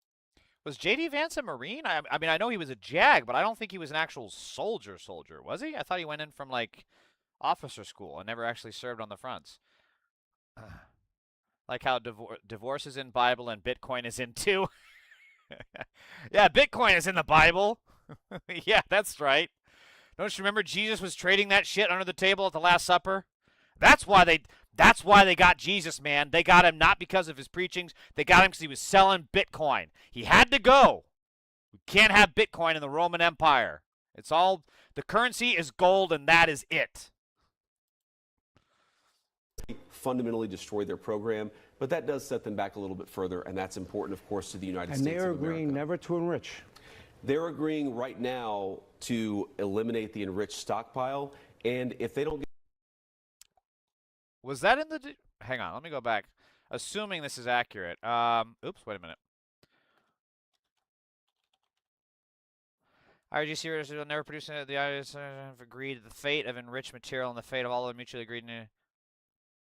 Was J.D. Vance a Marine? I mean, I know he was a JAG, but I don't think he was an actual soldier, was he? I thought he went in from, officer school and never actually served on the fronts. Like how divorce is in Bible and Bitcoin is in too. Yeah, Bitcoin is in the Bible. Yeah, that's right. Don't you remember Jesus was trading that shit under the table at the Last Supper? That's why they got Jesus, man. They got him not because of his preachings. They got him because he was selling Bitcoin. He had to go. We can't have Bitcoin in the Roman Empire. It's all, the currency is gold and that is it. Fundamentally destroyed their program, but that does set them back a little bit further, and that's important, of course, to the United States of America. And they're agreeing never to enrich. They're agreeing right now to eliminate the enriched stockpile, and if they don't get... Was that in the... Hang on, let me go back. Assuming this is accurate. Oops, wait a minute. IRGC will never produce the IRGC have agreed the fate of enriched material and the fate of all of them mutually agreed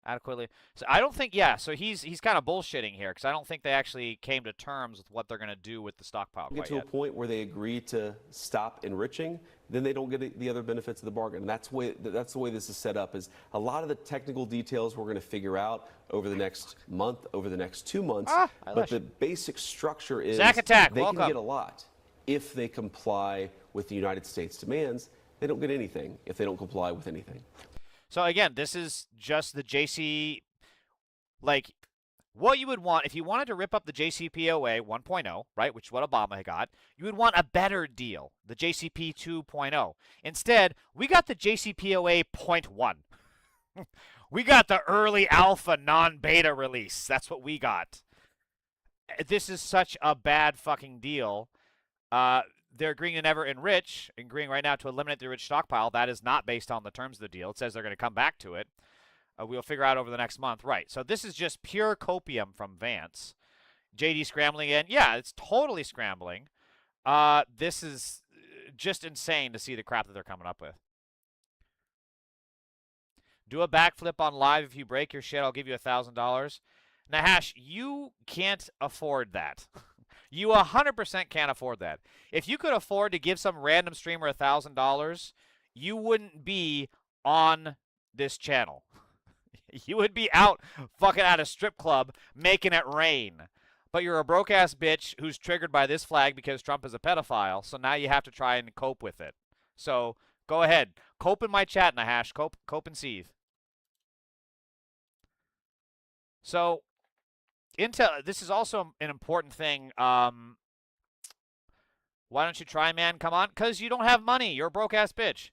adequately. So I don't think, so he's kind of bullshitting here because I don't think they actually came to terms with what they're going to do with the stockpile. Get to a point where they agree to stop enriching, then they don't get the other benefits of the bargain. And that's the way this is set up. Is a lot of the technical details we're going to figure out over the next month, over the next 2 months. But the basic structure is Zach Attack, they welcome. can get a lot if they comply with the United States demands. They don't get anything if they don't comply with anything. So again, this is just the JC, what you would want, if you wanted to rip up the JCPOA 1.0, right, which is what Obama got, you would want a better deal, the JCP 2.0. Instead, we got the JCPOA 0.1. We got the early alpha non-beta release. That's what we got. This is such a bad fucking deal. They're agreeing to never enrich, agreeing right now to eliminate the enriched stockpile. That is not based on the terms of the deal. It says they're going to come back to it. We'll figure out over the next month. Right, so this is just pure copium from Vance. JD scrambling again. Yeah, it's totally scrambling. This is just insane to see the crap that they're coming up with. Do a backflip on live. If you break your shit, I'll give you $1,000. Nahash, you can't afford that. You 100% can't afford that. If you could afford to give some random streamer $1,000, you wouldn't be on this channel. You would be out fucking at a strip club making it rain. But you're a broke-ass bitch who's triggered by this flag because Trump is a pedophile, so now you have to try and cope with it. So go ahead. Cope in my chat, Nahash. Cope and seethe. So Intel, this is also an important thing. Why don't you try, man? Come on. Because you don't have money. You're a broke-ass bitch.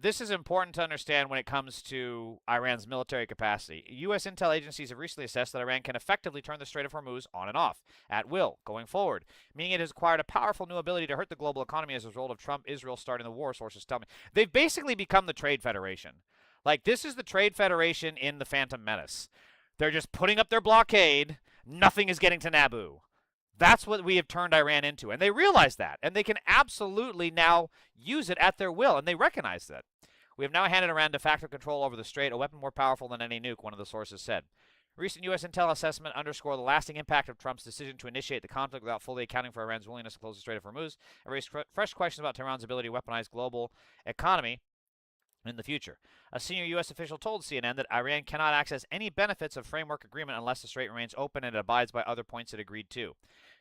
This is important to understand when it comes to Iran's military capacity. U.S. intel agencies have recently assessed that Iran can effectively turn the Strait of Hormuz on and off at will going forward, meaning it has acquired a powerful new ability to hurt the global economy as a result of Trump-Israel starting the war, sources tell me. They've basically become the Trade Federation. This is the Trade Federation in the Phantom Menace. They're just putting up their blockade. Nothing is getting to Naboo. That's what we have turned Iran into. And they realize that. And they can absolutely now use it at their will. And they recognize that. We have now handed Iran de facto control over the strait, a weapon more powerful than any nuke, one of the sources said. Recent U.S. intel assessment underscore the lasting impact of Trump's decision to initiate the conflict without fully accounting for Iran's willingness to close the Strait of Hormuz and raised fresh questions about Tehran's ability to weaponize global economy in the future. A senior U.S. official told CNN that Iran cannot access any benefits of framework agreement unless the strait remains open and abides by other points it agreed to.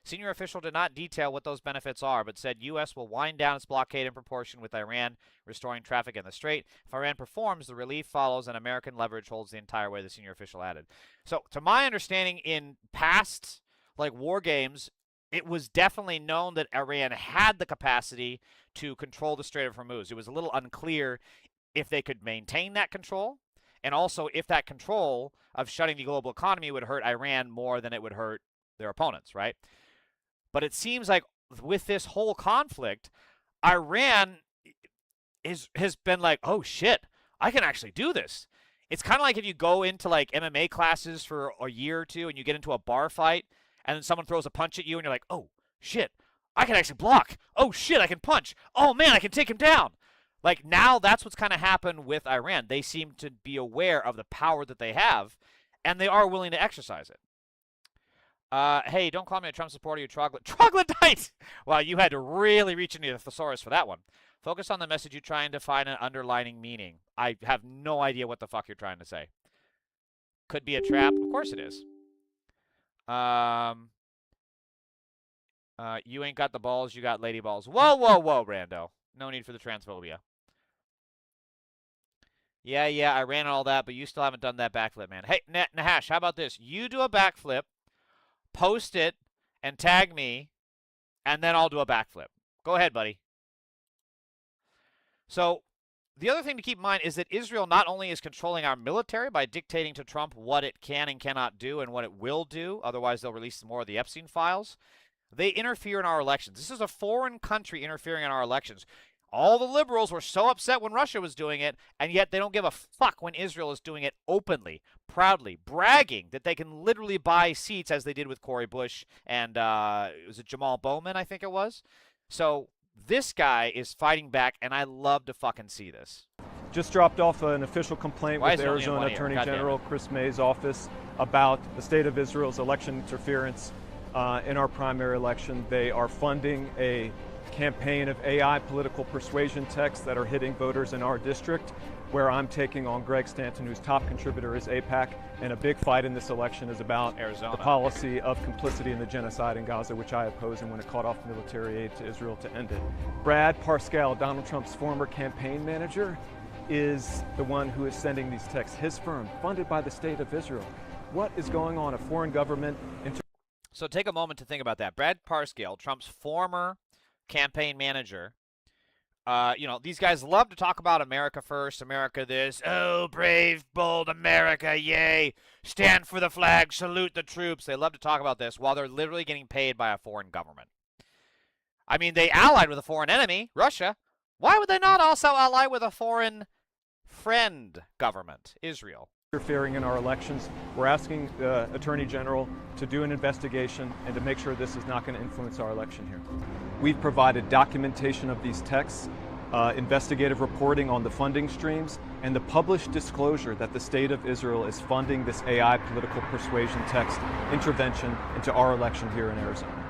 Senior official did not detail what those benefits are, but said U.S. will wind down its blockade in proportion with Iran restoring traffic in the strait. If Iran performs, the relief follows, and American leverage holds the entire way, the senior official added. So, to my understanding, in past war games, it was definitely known that Iran had the capacity to control the Strait of Hormuz. It was a little unclear if they could maintain that control, and also if that control of shutting the global economy would hurt Iran more than it would hurt their opponents, right? But it seems like with this whole conflict, Iran has been like, oh shit, I can actually do this. It's kind of like if you go into MMA classes for a year or two and you get into a bar fight and then someone throws a punch at you and you're like, oh shit, I can actually block. Oh shit, I can punch. Oh man, I can take him down. Now that's what's kind of happened with Iran. They seem to be aware of the power that they have, and they are willing to exercise it. Hey, don't call me a Trump supporter, you troglodyte! Wow, you had to really reach into the thesaurus for that one. Focus on the message you're trying to find an underlining meaning. I have no idea what the fuck you're trying to say. Could be a trap. Of course it is. You ain't got the balls, you got lady balls. Whoa, whoa, whoa, Rando. No need for the transphobia. Yeah, I ran all that, but you still haven't done that backflip, man. Hey, Nahash, how about this? You do a backflip, post it, and tag me, and then I'll do a backflip. Go ahead, buddy. So, the other thing to keep in mind is that Israel not only is controlling our military by dictating to Trump what it can and cannot do and what it will do, otherwise they'll release more of the Epstein files, they interfere in our elections. This is a foreign country interfering in our elections. All the liberals were so upset when Russia was doing it, and yet they don't give a fuck when Israel is doing it openly, proudly, bragging that they can literally buy seats as they did with Cori Bush and was it Jamal Bowman, I think it was? So this guy is fighting back, and I love to fucking see this. Just dropped off an official complaint with Arizona Attorney General Chris May's office about the state of Israel's election interference in our primary election. They are funding a campaign of AI political persuasion texts that are hitting voters in our district, where I'm taking on Greg Stanton, whose top contributor is AIPAC, and a big fight in this election is about Arizona. The policy of complicity in the genocide in Gaza, which I oppose, and when it cut off military aid to Israel to end it. Brad Parscale, Donald Trump's former campaign manager, is the one who is sending these texts. His firm, funded by the state of Israel. What is going on? A foreign government... So take a moment to think about that. Brad Parscale, Trump's former campaign manager, these guys love to talk about America first, America this. Oh, brave, bold America, yay. Stand for the flag, salute the troops. They love to talk about this while they're literally getting paid by a foreign government. I mean, they allied with a foreign enemy, Russia. Why would they not also ally with a foreign friend government, Israel? Interfering in our elections. We're asking the Attorney General to do an investigation and to make sure this is not going to influence our election here. We've provided documentation of these texts, investigative reporting on the funding streams, and the published disclosure that the state of Israel is funding this AI political persuasion text intervention into our election here in Arizona.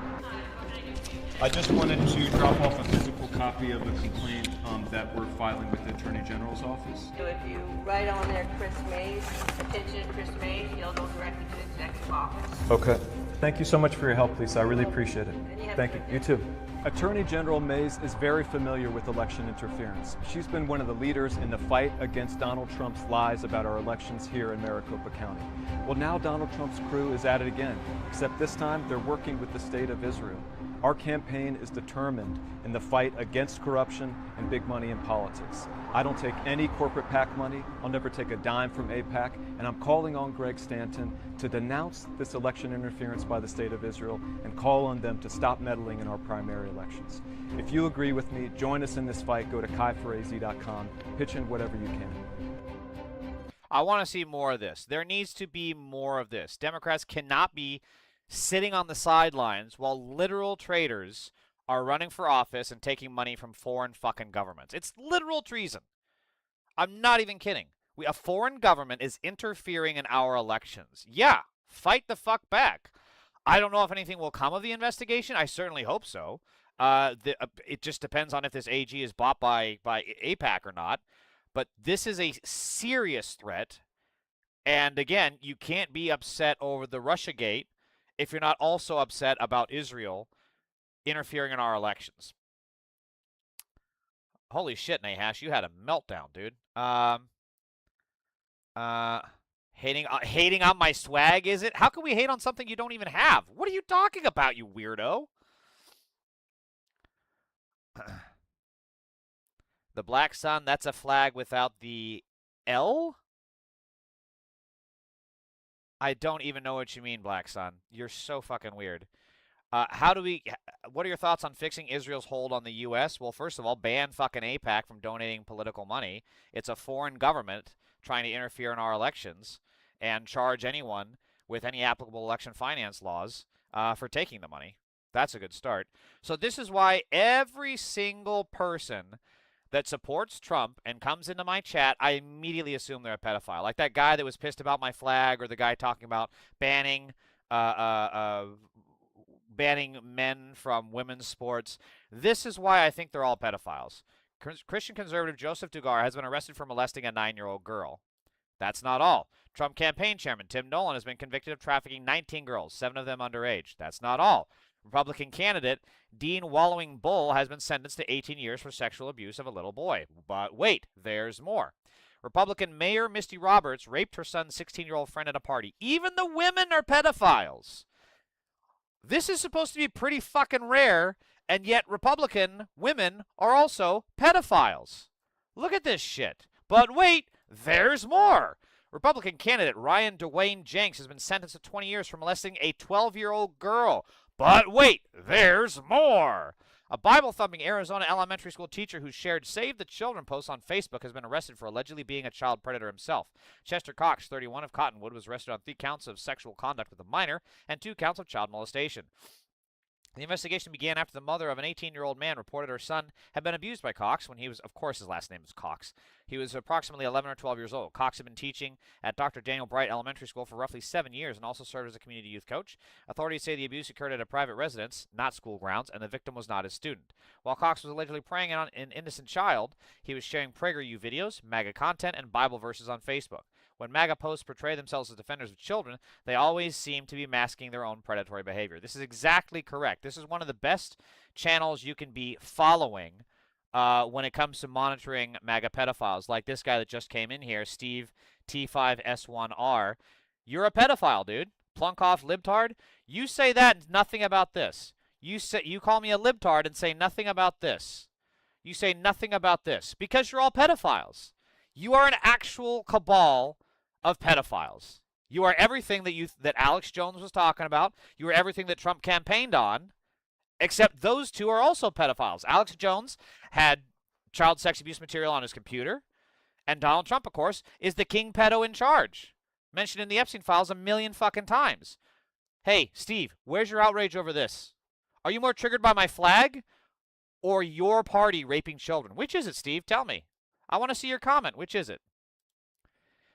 I just wanted to drop off a physical copy of the complaint that we're filing with the Attorney General's office. So if you write on there Chris Mays, attention to Chris Mays, he'll go directly to the executive office. Okay. Thank you so much for your help, Lisa. I really appreciate it. Thank you. You too. Attorney General Mays is very familiar with election interference. She's been one of the leaders in the fight against Donald Trump's lies about our elections here in Maricopa County. Well, now Donald Trump's crew is at it again, except this time they're working with the state of Israel. Our campaign is determined in the fight against corruption and big money in politics. I don't take any corporate PAC money. I'll never take a dime from AIPAC. And I'm calling on Greg Stanton to denounce this election interference by the state of Israel and call on them to stop meddling in our primary elections. If you agree with me, join us in this fight. Go to kaiforaz.com. Pitch in whatever you can. I want to see more of this. There needs to be more of this. Democrats cannot be sitting on the sidelines while literal traitors are running for office and taking money from foreign fucking governments. It's literal treason. I'm not even kidding. A foreign government is interfering in our elections. Yeah, fight the fuck back. I don't know if anything will come of the investigation. I certainly hope so. It just depends on if this AG is bought by AIPAC or not. But this is a serious threat. And again, you can't be upset over the Russiagate if you're not also upset about Israel interfering in our elections. Holy shit, Nahash, you had a meltdown, dude. Hating on my swag, is it? How can we hate on something you don't even have? What are you talking about, you weirdo? The Black Sun, that's a flag without the L? I don't even know what you mean, Black Sun. You're so fucking weird. What are your thoughts on fixing Israel's hold on the U.S.? Well, first of all, ban fucking AIPAC from donating political money. It's a foreign government trying to interfere in our elections and charge anyone with any applicable election finance laws for taking the money. That's a good start. So this is why every single person that supports Trump and comes into my chat, I immediately assume they're a pedophile. Like that guy that was pissed about my flag, or the guy talking about banning men from women's sports. This is why I think they're all pedophiles. Christian conservative Joseph Dugar has been arrested for molesting a 9-year-old girl. That's not all. Trump campaign chairman Tim Nolan has been convicted of trafficking 19 girls, 7 of them underage. That's not all. Republican candidate Dean Wallowing Bull has been sentenced to 18 years for sexual abuse of a little boy. But wait, there's more. Republican Mayor Misty Roberts raped her son's 16-year-old friend at a party. Even the women are pedophiles. This is supposed to be pretty fucking rare, and yet Republican women are also pedophiles. Look at this shit. But wait, there's more. Republican candidate Ryan Dwayne Jenks has been sentenced to 20 years for molesting a 12-year-old girl. But wait, there's more. A Bible-thumping Arizona elementary school teacher who shared Save the Children posts on Facebook has been arrested for allegedly being a child predator himself. Chester Cox, 31, of Cottonwood, was arrested on 3 counts of sexual conduct with a minor and 2 counts of child molestation. The investigation began after the mother of an 18-year-old man reported her son had been abused by Cox when he was, of course his last name is Cox. He was approximately 11 or 12 years old. Cox had been teaching at Dr. Daniel Bright Elementary School for roughly 7 years and also served as a community youth coach. Authorities say the abuse occurred at a private residence, not school grounds, and the victim was not his student. While Cox was allegedly preying on an innocent child, he was sharing PragerU videos, MAGA content, and Bible verses on Facebook. When MAGA posts portray themselves as defenders of children, they always seem to be masking their own predatory behavior. This is exactly correct. This is one of the best channels you can be following when it comes to monitoring MAGA pedophiles, like this guy that just came in here, Steve T5S1R. You're a pedophile, dude. Plunkoff libtard. You say that and nothing about this. You call me a libtard and say nothing about this. You say nothing about this because you're all pedophiles. You are an actual cabal of pedophiles. You are everything that Alex Jones was talking about. You are everything that Trump campaigned on, except those two are also pedophiles. Alex Jones had child sex abuse material on his computer, and Donald Trump, of course, is the king pedo in charge, mentioned in the Epstein files 1,000,000 fucking times. Hey, Steve, where's your outrage over this? Are you more triggered by my flag or your party raping children? Which is it, Steve? Tell me. I want to see your comment. Which is it?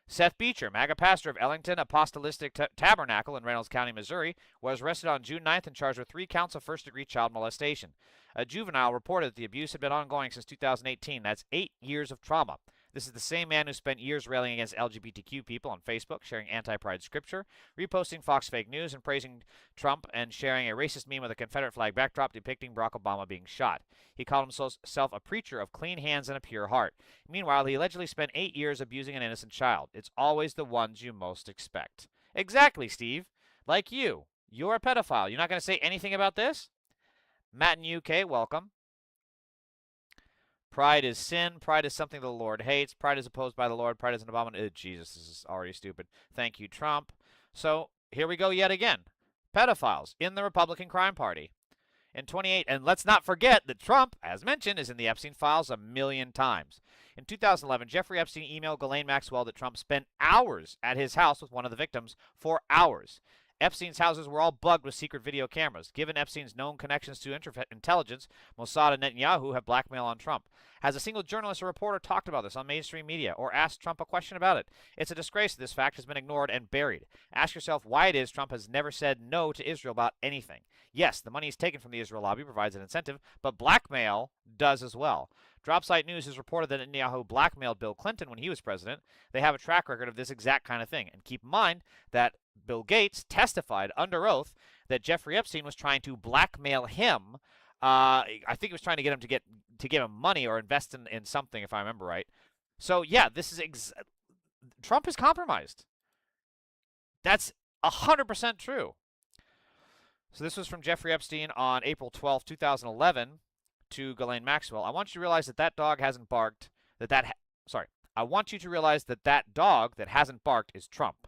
Seth Beecher, MAGA pastor of Ellington Apostolic Tabernacle in Reynolds County, Missouri, was arrested on June 9th and charged with 3 counts of first-degree child molestation. A juvenile reported that the abuse had been ongoing since 2018. That's 8 years of trauma. This is the same man who spent years railing against LGBTQ people on Facebook, sharing anti-pride scripture, reposting Fox fake news, and praising Trump, and sharing a racist meme with a Confederate flag backdrop depicting Barack Obama being shot. He called himself a preacher of clean hands and a pure heart. Meanwhile, he allegedly spent 8 years abusing an innocent child. It's always the ones you most expect. Exactly, Steve. Like you. You're a pedophile. You're not going to say anything about this? Matt in UK, welcome. Pride is sin. Pride is something the Lord hates. Pride is opposed by the Lord. Pride is an abomination. Jesus, this is already stupid. Thank you, Trump. So here we go yet again. Pedophiles in the Republican crime party. In 2008, and let's not forget that Trump, as mentioned, is in the Epstein files 1,000,000 times. In 2011, Jeffrey Epstein emailed Ghislaine Maxwell that Trump spent hours at his house with one of the victims for hours. Epstein's houses were all bugged with secret video cameras. Given Epstein's known connections to intelligence, Mossad and Netanyahu have blackmail on Trump. Has a single journalist or reporter talked about this on mainstream media or asked Trump a question about it? It's a disgrace that this fact has been ignored and buried. Ask yourself why it is Trump has never said no to Israel about anything. Yes, the money is taken from the Israel lobby provides an incentive, but blackmail does as well. Dropsite News has reported that Netanyahu blackmailed Bill Clinton when he was president. They have a track record of this exact kind of thing. And keep in mind that Bill Gates testified under oath that Jeffrey Epstein was trying to blackmail him. I think he was trying to get him to give him money or invest in something, if I remember right. So yeah, this is Trump is compromised. That's 100% true. So this was from Jeffrey Epstein on April 12, 2011 to Ghislaine Maxwell. I want you to realize that that dog hasn't barked. I want you to realize that that dog that hasn't barked is Trump.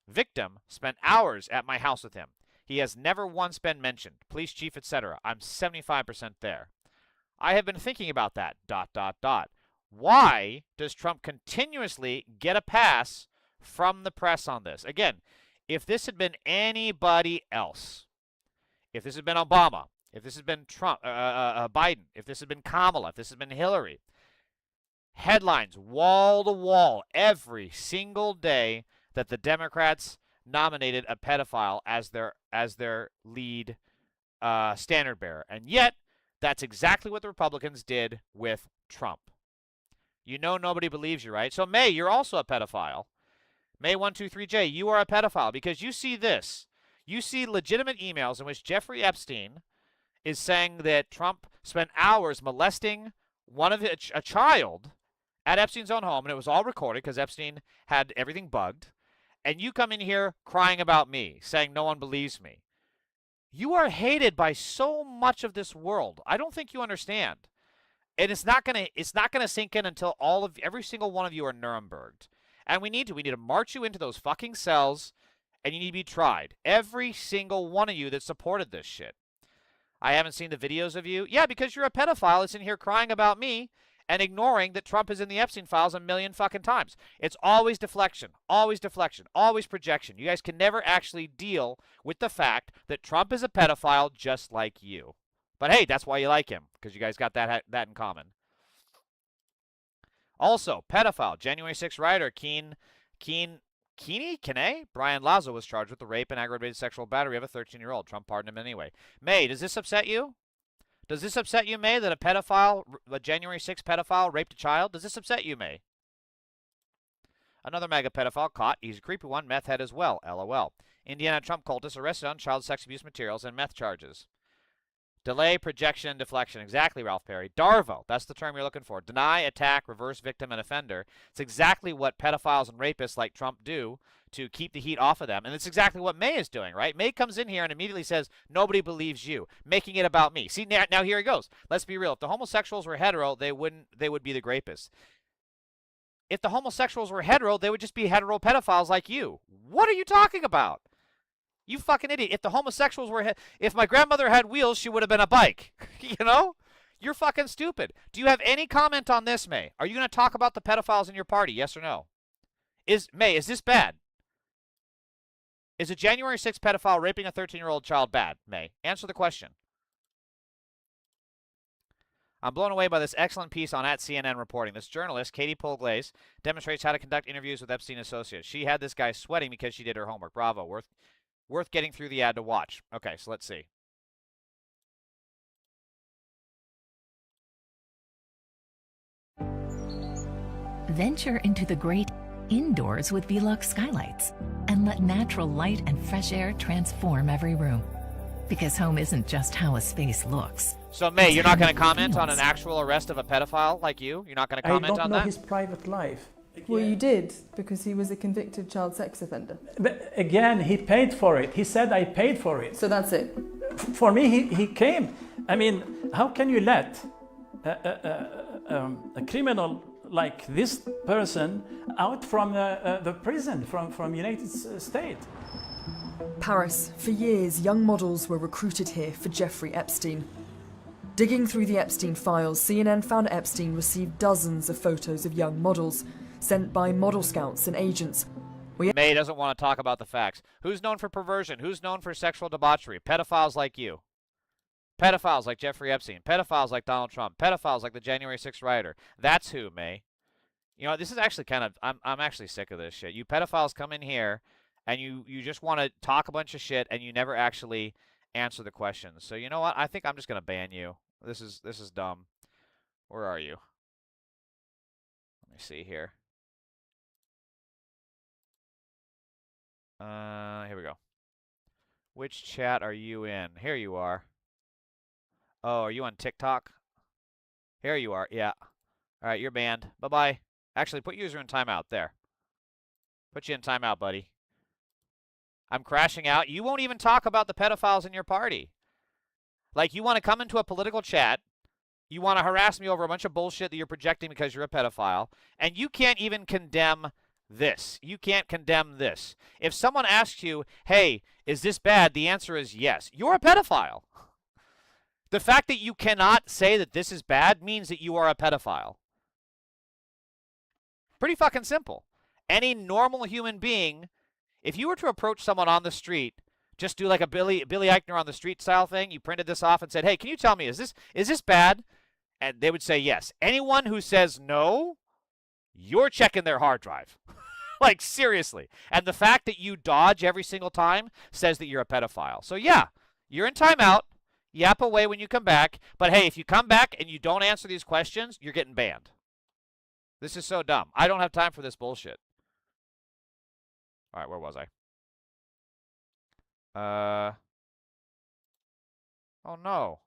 Victim spent hours at my house with him. He has never once been mentioned. Police chief, etc. I'm 75% there. I have been thinking about that. ... Why does Trump continuously get a pass from the press on this? Again, if this had been anybody else, if this had been Obama, if this had been Trump, Biden, if this had been Kamala, if this had been Hillary, headlines wall to wall every single day that the Democrats nominated a pedophile as their lead standard bearer. And yet, that's exactly what the Republicans did with Trump. You know nobody believes you, right? So, May, you're also a pedophile. May123J, you are a pedophile because you see this. You see legitimate emails in which Jeffrey Epstein is saying that Trump spent hours molesting a child at Epstein's own home, and it was all recorded because Epstein had everything bugged. And you come in here crying about me, saying no one believes me. You are hated by so much of this world. I don't think you understand. And it's not gonna sink in until every single one of you are Nuremberged. And we need to march you into those fucking cells, and you need to be tried. Every single one of you that supported this shit. I haven't seen the videos of you. Yeah, because you're a pedophile that's in here crying about me and ignoring that Trump is in the Epstein files a million fucking times. It's always deflection, always projection. You guys can never actually deal with the fact that Trump is a pedophile just like you. But hey, that's why you like him, because you guys got that in common. Also, pedophile, January 6th rioter, Kene, Brian Lazo was charged with the rape and aggravated sexual battery of a 13-year-old. Trump pardoned him anyway. May, does this upset you? Does this upset you, May, that a January 6th pedophile raped a child? Does this upset you, May? Another mega pedophile caught. He's a creepy one, meth head as well, LOL. Indiana Trump cultist arrested on child sex abuse materials and meth charges. Delay, projection, and deflection. Exactly, Ralph Perry. DARVO, that's the term you're looking for. Deny, attack, reverse victim, and offender. It's exactly what pedophiles and rapists like Trump do to keep the heat off of them. And it's exactly what May is doing, right? May comes in here and immediately says, nobody believes you, making it about me. See, now here he goes. Let's be real. If the homosexuals were hetero, they would be the rapists. If the homosexuals were hetero, they would just be hetero pedophiles like you. What are you talking about? You fucking idiot. If the homosexuals were... If my grandmother had wheels, she would have been a bike. You know? You're fucking stupid. Do you have any comment on this, May? Are you going to talk about the pedophiles in your party, yes or no? May, is this bad? Is a January 6th pedophile raping a 13-year-old child bad, May? Answer the question. I'm blown away by this excellent piece on @CNN reporting. This journalist, Katie Polglaze, demonstrates how to conduct interviews with Epstein associates. She had this guy sweating because she did her homework. Bravo. Worth getting through the ad to watch. Okay, so let's see. Venture into the great indoors with Velux skylights and let natural light and fresh air transform every room. Because home isn't just how a space looks. So, May, you're not going to comment on an actual arrest of a pedophile like you? You're not going to comment on that? I don't know his private life. Well, you did, because he was a convicted child sex offender. But again, he paid for it. He said, I paid for it. So that's it? For me, he came. I mean, how can you let a criminal like this person out from the prison, from United States? Paris. For years, young models were recruited here for Jeffrey Epstein. Digging through the Epstein files, CNN found Epstein received dozens of photos of young models, sent by model scouts and agents, May doesn't want to talk about the facts. Who's known for perversion? Who's known for sexual debauchery? Pedophiles like you. Pedophiles like Jeffrey Epstein. Pedophiles like Donald Trump. Pedophiles like the January 6th rioter. That's who, May. You know, this is actually kind of, I'm actually sick of this shit. You pedophiles come in here and you just want to talk a bunch of shit and you never actually answer the questions. So you know what? I think I'm just going to ban you. This is dumb. Where are you? Let me see here. Here we go. Which chat are you in? Here you are. Oh, are you on TikTok? Here you are. Yeah. All right, you're banned. Bye-bye. Actually, put user in timeout. There. Put you in timeout, buddy. I'm crashing out. You won't even talk about the pedophiles in your party. Like, you want to come into a political chat. You want to harass me over a bunch of bullshit that you're projecting because you're a pedophile. And you can't even condemn this. You can't condemn this. If someone asks you, hey, is this bad? The answer is yes. You're a pedophile. The fact that you cannot say that this is bad means that you are a pedophile. Pretty fucking simple. Any normal human being, if you were to approach someone on the street, just do like a Billy Eichner on the street style thing, you printed this off and said, hey, can you tell me, is this bad? And they would say yes. Anyone who says no, you're checking their hard drive. Like, seriously. And the fact that you dodge every single time says that you're a pedophile. So yeah, you're in timeout. Yap away when you come back. But hey, if you come back and you don't answer these questions, you're getting banned. This is so dumb. I don't have time for this bullshit. All right, where was I? Oh no.